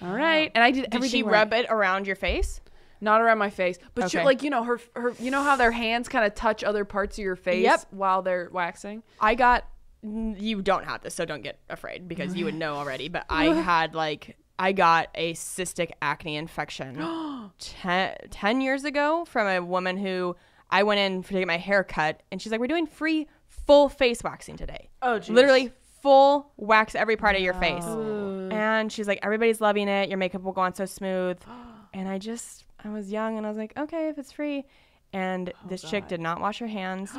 Speaker 1: all right. And I did everything.
Speaker 3: Did she rub it around your face?
Speaker 1: Not around my face, but
Speaker 3: Okay.
Speaker 1: she, like, you know, her, you know how their hands kind of touch other parts of your face while they're waxing.
Speaker 3: You don't have this, so don't get afraid because you would know already. But I got a cystic acne infection 10 years ago from a woman who I went in to get my hair cut, and she's like, we're doing free full face waxing today.
Speaker 2: Oh, geez.
Speaker 3: Literally full wax every part of your face. And she's like, everybody's loving it. Your makeup will go on so smooth. And I was young, and I was like, okay, if it's free. And this chick did not wash her hands.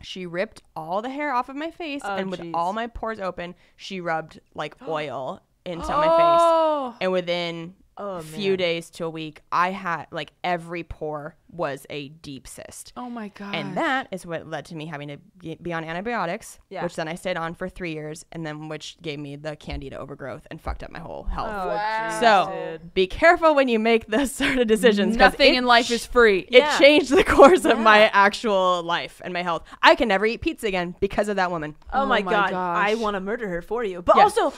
Speaker 3: She ripped all the hair off of my face, and with all my pores open, she rubbed like oil into my face. And within a few days to a week, I had like every pore was a deep cyst.
Speaker 1: Oh my God.
Speaker 3: And that is what led to me having to be on antibiotics, which then I stayed on for 3 years, and then which gave me the candida overgrowth and fucked up my whole health.
Speaker 2: Oh, wow.
Speaker 3: So be careful when you make this sort of decisions.
Speaker 1: Nothing in life is free.
Speaker 3: It changed the course of my actual life and my health. I can never eat pizza again because of that woman.
Speaker 2: Oh my God.
Speaker 1: gosh.
Speaker 2: I want to murder her for you. But also,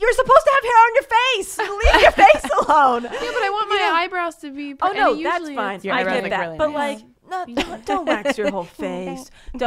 Speaker 2: you're supposed to have hair on your face. Leave your face alone.
Speaker 1: Yeah, but I want my eyebrows to be.
Speaker 2: Oh no, that's fine.
Speaker 3: Your
Speaker 2: I
Speaker 3: eyebrows
Speaker 2: get
Speaker 3: look
Speaker 2: that.
Speaker 3: really
Speaker 2: But
Speaker 3: nice.
Speaker 2: like, don't wax your whole face. I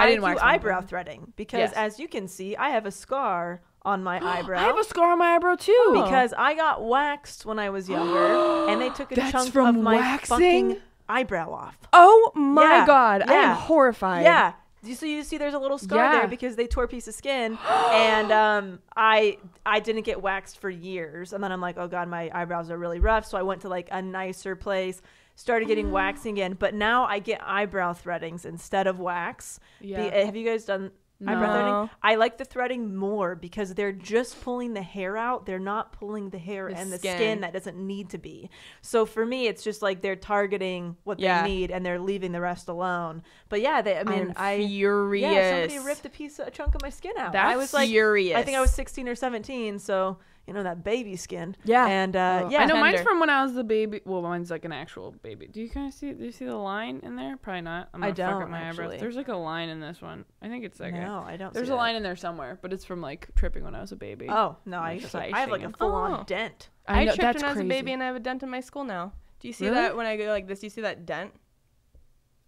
Speaker 1: didn't
Speaker 2: do
Speaker 1: wax my
Speaker 2: eyebrow
Speaker 1: eyebrows.
Speaker 2: threading because, as you can see, I have a scar on my eyebrow.
Speaker 1: I have a scar on my eyebrow too.
Speaker 2: Because I got waxed when I was younger, and they took a chunk
Speaker 1: from
Speaker 2: of my
Speaker 1: waxing?
Speaker 2: fucking eyebrow off.
Speaker 3: Oh my
Speaker 2: Yeah.
Speaker 3: God. I
Speaker 2: Yeah.
Speaker 3: am horrified.
Speaker 2: Yeah. So you see there's a little scar there because they tore a piece of skin. And I didn't get waxed for years. And then I'm like, oh God, my eyebrows are really rough. So I went to like a nicer place, started getting waxing again. But now I get eyebrow threadings instead of wax.
Speaker 1: Yeah.
Speaker 2: Have you guys done eyebrow threading? I like the threading more because they're just pulling the hair out. They're not pulling the hair and the skin that doesn't need to be. So for me, it's just like they're targeting what they need and they're leaving the rest alone. But yeah,
Speaker 3: I'm furious.
Speaker 2: Yeah, somebody ripped a chunk of my skin out.
Speaker 1: That's
Speaker 2: I was like,
Speaker 3: furious.
Speaker 2: I think I was 16 or 17. So you know that baby skin.
Speaker 3: Yeah.
Speaker 2: And
Speaker 1: I know
Speaker 2: tender.
Speaker 1: mine's from when I was the baby. Well, mine's like an actual baby. Do you see the line in there? Probably not. I'm gonna fuck up my eyebrows. There's like a line in this one. I think it's like
Speaker 2: no, I don't.
Speaker 1: There's
Speaker 2: see
Speaker 1: a line in there somewhere, but it's from like tripping when I was a baby.
Speaker 2: Oh no, I have like a full on dent.
Speaker 3: I
Speaker 1: know,
Speaker 3: tripped
Speaker 1: that's
Speaker 3: when I was a
Speaker 1: crazy.
Speaker 3: baby, and I have a dent in my skull now. Do you see
Speaker 1: Really?
Speaker 3: that when I go like this? Do you see that dent?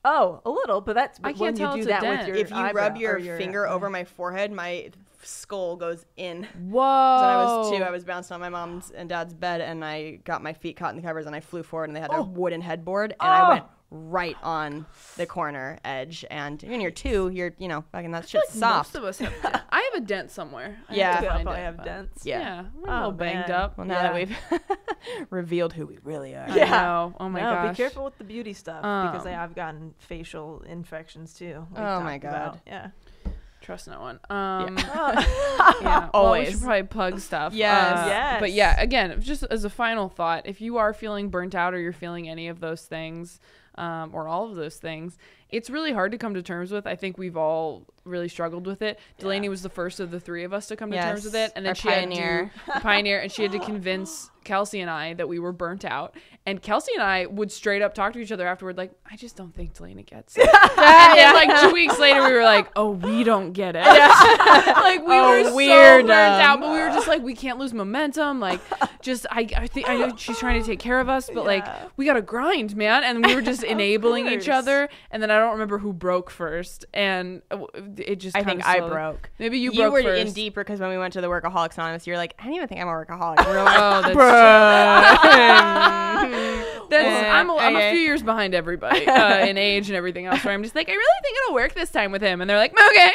Speaker 2: Oh, a little, but that's
Speaker 1: I can't
Speaker 2: when
Speaker 1: tell
Speaker 2: you
Speaker 1: it's
Speaker 2: do
Speaker 1: a
Speaker 2: that with
Speaker 1: dent.
Speaker 2: your
Speaker 3: If you
Speaker 2: eyebrow
Speaker 3: rub your
Speaker 2: or
Speaker 3: finger over my forehead, my skull goes in.
Speaker 1: Whoa.
Speaker 3: When I was 2, I was bouncing on my mom's and dad's bed, and I got my feet caught in the covers, and I flew forward, and they had a wooden headboard, and I went right on the corner edge. And when you're 2, you're, fucking that shit's soft.
Speaker 1: Most of us have dents. I have a dent somewhere. I
Speaker 3: Yeah.
Speaker 1: have to
Speaker 2: I
Speaker 1: find it,
Speaker 2: have
Speaker 1: but-
Speaker 2: dents.
Speaker 1: Yeah, we're a little banged
Speaker 2: man.
Speaker 1: up.
Speaker 3: Well, now that we've revealed who we really are.
Speaker 1: I know. Oh my
Speaker 2: no,
Speaker 1: gosh.
Speaker 2: be careful with the beauty stuff because I've gotten facial infections too. We've
Speaker 3: Oh my
Speaker 2: talked about.
Speaker 3: God.
Speaker 2: Yeah.
Speaker 1: Trust no one.
Speaker 2: Oh.
Speaker 1: Yeah. Well, we
Speaker 3: Always.
Speaker 1: should probably plug stuff.
Speaker 3: Yes.
Speaker 2: Yes.
Speaker 1: But yeah, again, just as a final thought, if you are feeling burnt out or you're feeling any of those things, or all of those things, it's really hard to come to terms with. I think we've all really struggled with it. Delaney was the first of the 3 of us to come to terms with it, and then
Speaker 3: Our
Speaker 1: she
Speaker 3: pioneer.
Speaker 1: had to pioneer, and she had to convince Kelsey and I that we were burnt out. And Kelsey and I would straight up talk to each other afterward, like, I just don't think Delaney gets it. And then like 2 weeks later, we were like, oh, we don't get it. Like we were
Speaker 3: we're
Speaker 1: so burnt out, but we were just like, we can't lose momentum. Like, just I think I know she's trying to take care of us, but like we gotta grind, man. And we were just enabling each other, and then I don't remember who broke first, and it just.
Speaker 3: I think I broke.
Speaker 1: Maybe you broke first.
Speaker 3: You were in deeper because when we went to the Workaholics Anonymous, you're like, I don't even think I'm a workaholic. And we're like,
Speaker 1: oh, that's I'm a few years behind everybody in age and everything else. Where I'm just like, I really think it'll work this time with him, and they're like, okay.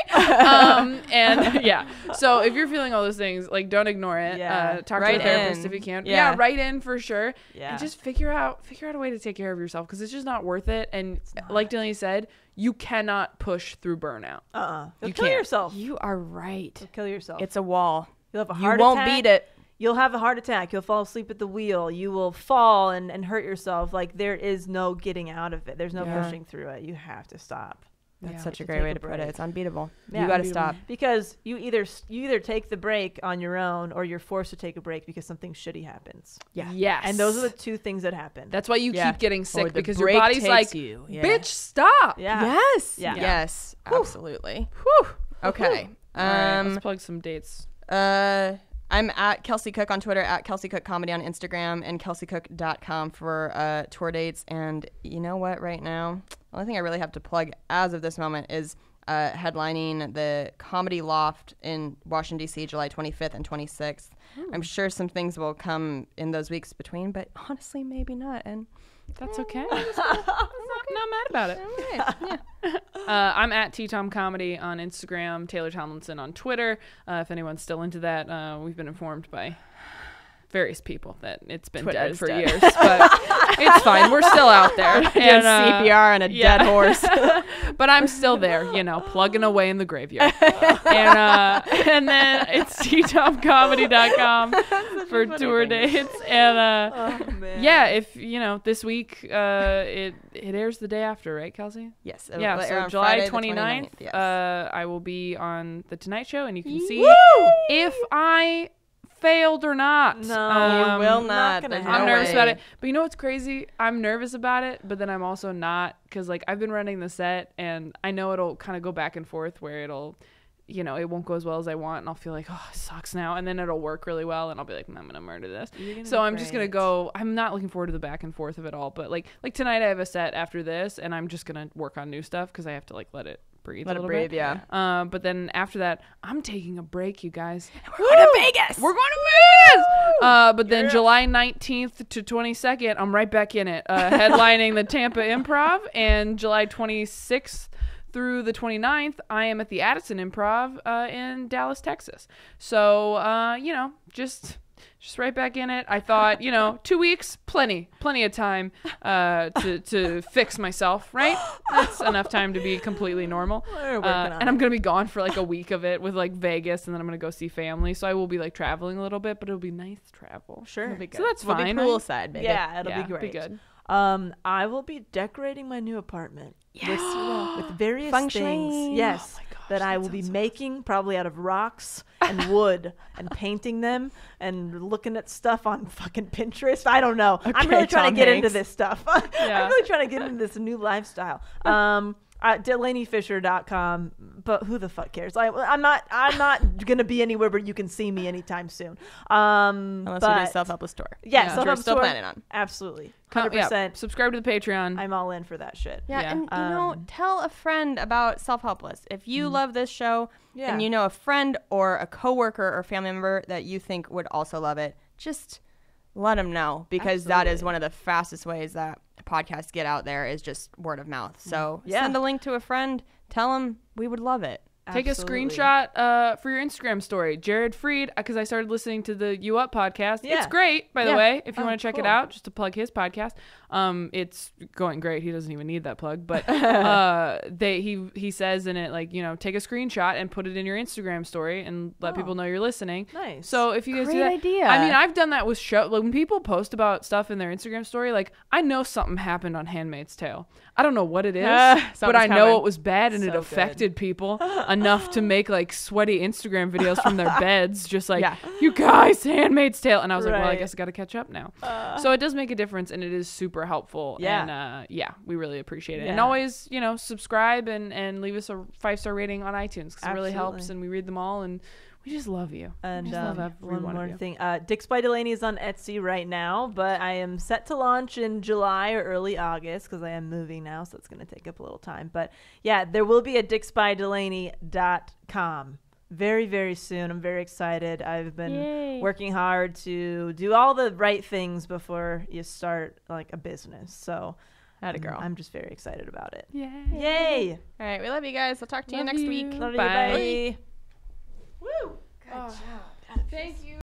Speaker 1: And yeah, so if you're feeling all those things, like, don't ignore it. Talk to a therapist if you can. Yeah, write in for sure. Yeah, and just figure out a way to take care of yourself, because it's just not worth it. And like Delaney said, you cannot push through burnout.
Speaker 2: You'll kill yourself.
Speaker 3: You are right.
Speaker 2: You'll kill yourself.
Speaker 3: It's a wall.
Speaker 2: You'll have a heart attack.
Speaker 3: You won't beat it.
Speaker 2: You'll have a heart attack. You'll fall asleep at the wheel. You will fall and hurt yourself. Like, there is no getting out of it. There's no pushing through it. You have to stop.
Speaker 3: That's such a great way to put it. It's unbeatable. You got to stop.
Speaker 2: Because you either take the break on your own, or you're forced to take a break because something shitty happens.
Speaker 1: Yeah. Yes.
Speaker 2: And those are the two things that happen.
Speaker 1: That's why you keep getting sick, because your body's like, bitch, stop.
Speaker 2: Yeah.
Speaker 3: Yes. Yeah. Yes. Absolutely.
Speaker 1: Whew.
Speaker 3: Okay.
Speaker 1: All right, let's plug some dates.
Speaker 3: I'm at Kelsey Cook on Twitter, at Kelsey Cook Comedy on Instagram, and kelseycook.com for tour dates. And you know what? Right now, the only thing I really have to plug as of this moment is headlining the Comedy Loft in Washington, D.C., July 25th and 26th. I'm sure some things will come in those weeks between, but honestly, maybe not. And
Speaker 1: that's okay. I'm not mad about it. Yeah. I'm at T-Tom Comedy on Instagram, Taylor Tomlinson on Twitter. If anyone's still into that, we've been informed by various people that it's been dead for years, but it's fine. We're still out there.
Speaker 3: And CPR on a dead horse.
Speaker 1: But I'm still there, plugging away in the graveyard. And then it's ttomcomedy.com for tour dates. And if this week it airs the day after, right, Kelsey?
Speaker 3: Yes.
Speaker 1: Yeah, so July 29th,
Speaker 3: yes.
Speaker 1: I will be on The Tonight Show, and you can see if I failed or not.
Speaker 3: No, you will not.
Speaker 1: I'm nervous about it. But you know what's crazy? I'm nervous about it, but then I'm also not, because I've been running the set, and I know it'll kind of go back and forth where it'll, it won't go as well as I want, and I'll feel like, oh, it sucks now, and then it'll work really well, and I'll be like, I'm gonna murder this. So I'm just gonna go. I'm not looking forward to the back and forth of it all, but like tonight I have a set after this, and I'm just gonna work on new stuff because I have to let it breathe a little bit.
Speaker 3: Yeah.
Speaker 1: But then after that, I'm taking a break, you guys.
Speaker 3: We're going to Vegas.
Speaker 1: But then July 19th to 22nd, I'm right back in it, headlining the Tampa Improv, and July 26th through the 29th, I am at the Addison Improv in Dallas, Texas. So, just right back in it. I thought, 2 weeks, plenty of time to fix myself, right? That's enough time to be completely normal. And I'm going to be gone for a week of it with Vegas, and then I'm going to go see family. So I will be traveling a little bit, but it'll be nice travel.
Speaker 3: Sure. It'll
Speaker 1: be good. So that's fine.
Speaker 3: We'll be poolside, baby.
Speaker 2: Yeah, it'll be great.
Speaker 1: Be good.
Speaker 2: I will be decorating my new apartment with various things. Yes. Oh, that I will be making probably out of rocks and wood and painting them and looking at stuff on fucking Pinterest. I don't know. Okay, I'm really trying to get into this stuff. I'm really trying to get into this new lifestyle. DelaneyFisher.com, but who the fuck cares? I'm not gonna be anywhere where you can see me anytime soon.
Speaker 3: Unless you do Self-Helpless tour.
Speaker 2: Yeah, Self-Helpless
Speaker 3: still
Speaker 2: tour.
Speaker 3: Planning on.
Speaker 2: Absolutely. 100%.
Speaker 1: Subscribe to the Patreon.
Speaker 2: I'm all in for that shit.
Speaker 3: Yeah. And tell a friend about Self-Helpless. If you love this show and you know a friend or a coworker or family member that you think would also love it, just let them know, because that is one of the fastest ways that podcasts get out there, is just word of mouth. So send a link to a friend, tell them we would love it.
Speaker 1: Take a screenshot for your Instagram story. Jared Freed, because I started listening to the You Up podcast. Yeah. It's great, by the way, if you want to check it out, just to plug his podcast. It's going great. He doesn't even need that plug, but he says in it, take a screenshot and put it in your Instagram story and let people know you're listening.
Speaker 2: Nice.
Speaker 1: So if you guys
Speaker 3: Great
Speaker 1: do that,
Speaker 3: idea.
Speaker 1: I mean, I've done that with when people post about stuff in their Instagram story, I know something happened on Handmaid's Tale. I don't know what it is, but I know it was bad, and it affected people enough to make sweaty Instagram videos from their beds, just you guys, Handmaid's Tale. And I was like, well, I guess I got to catch up now. So it does make a difference, and it is super helpful. And we really appreciate it. And always, subscribe and leave us a 5-star rating on iTunes, because it really helps, and we read them all, and We just love you.
Speaker 2: And
Speaker 1: we just love every
Speaker 2: one
Speaker 1: one
Speaker 2: more
Speaker 1: of you.
Speaker 2: thing. Dix by Delaney is on Etsy right now, but I am set to launch in July or early August because I am moving now, so it's going to take up a little time. But yeah, there will be a dixbydelaney.com very, very soon. I'm very excited. I've been working hard to do all the right things before you start like a business. So
Speaker 3: Atta girl.
Speaker 2: I'm just very excited about it.
Speaker 3: Yay. All right, we love you guys. I'll talk to you next week.
Speaker 2: Love
Speaker 1: Bye.
Speaker 2: you. Bye.
Speaker 3: Woo.
Speaker 1: Good job. Thank you.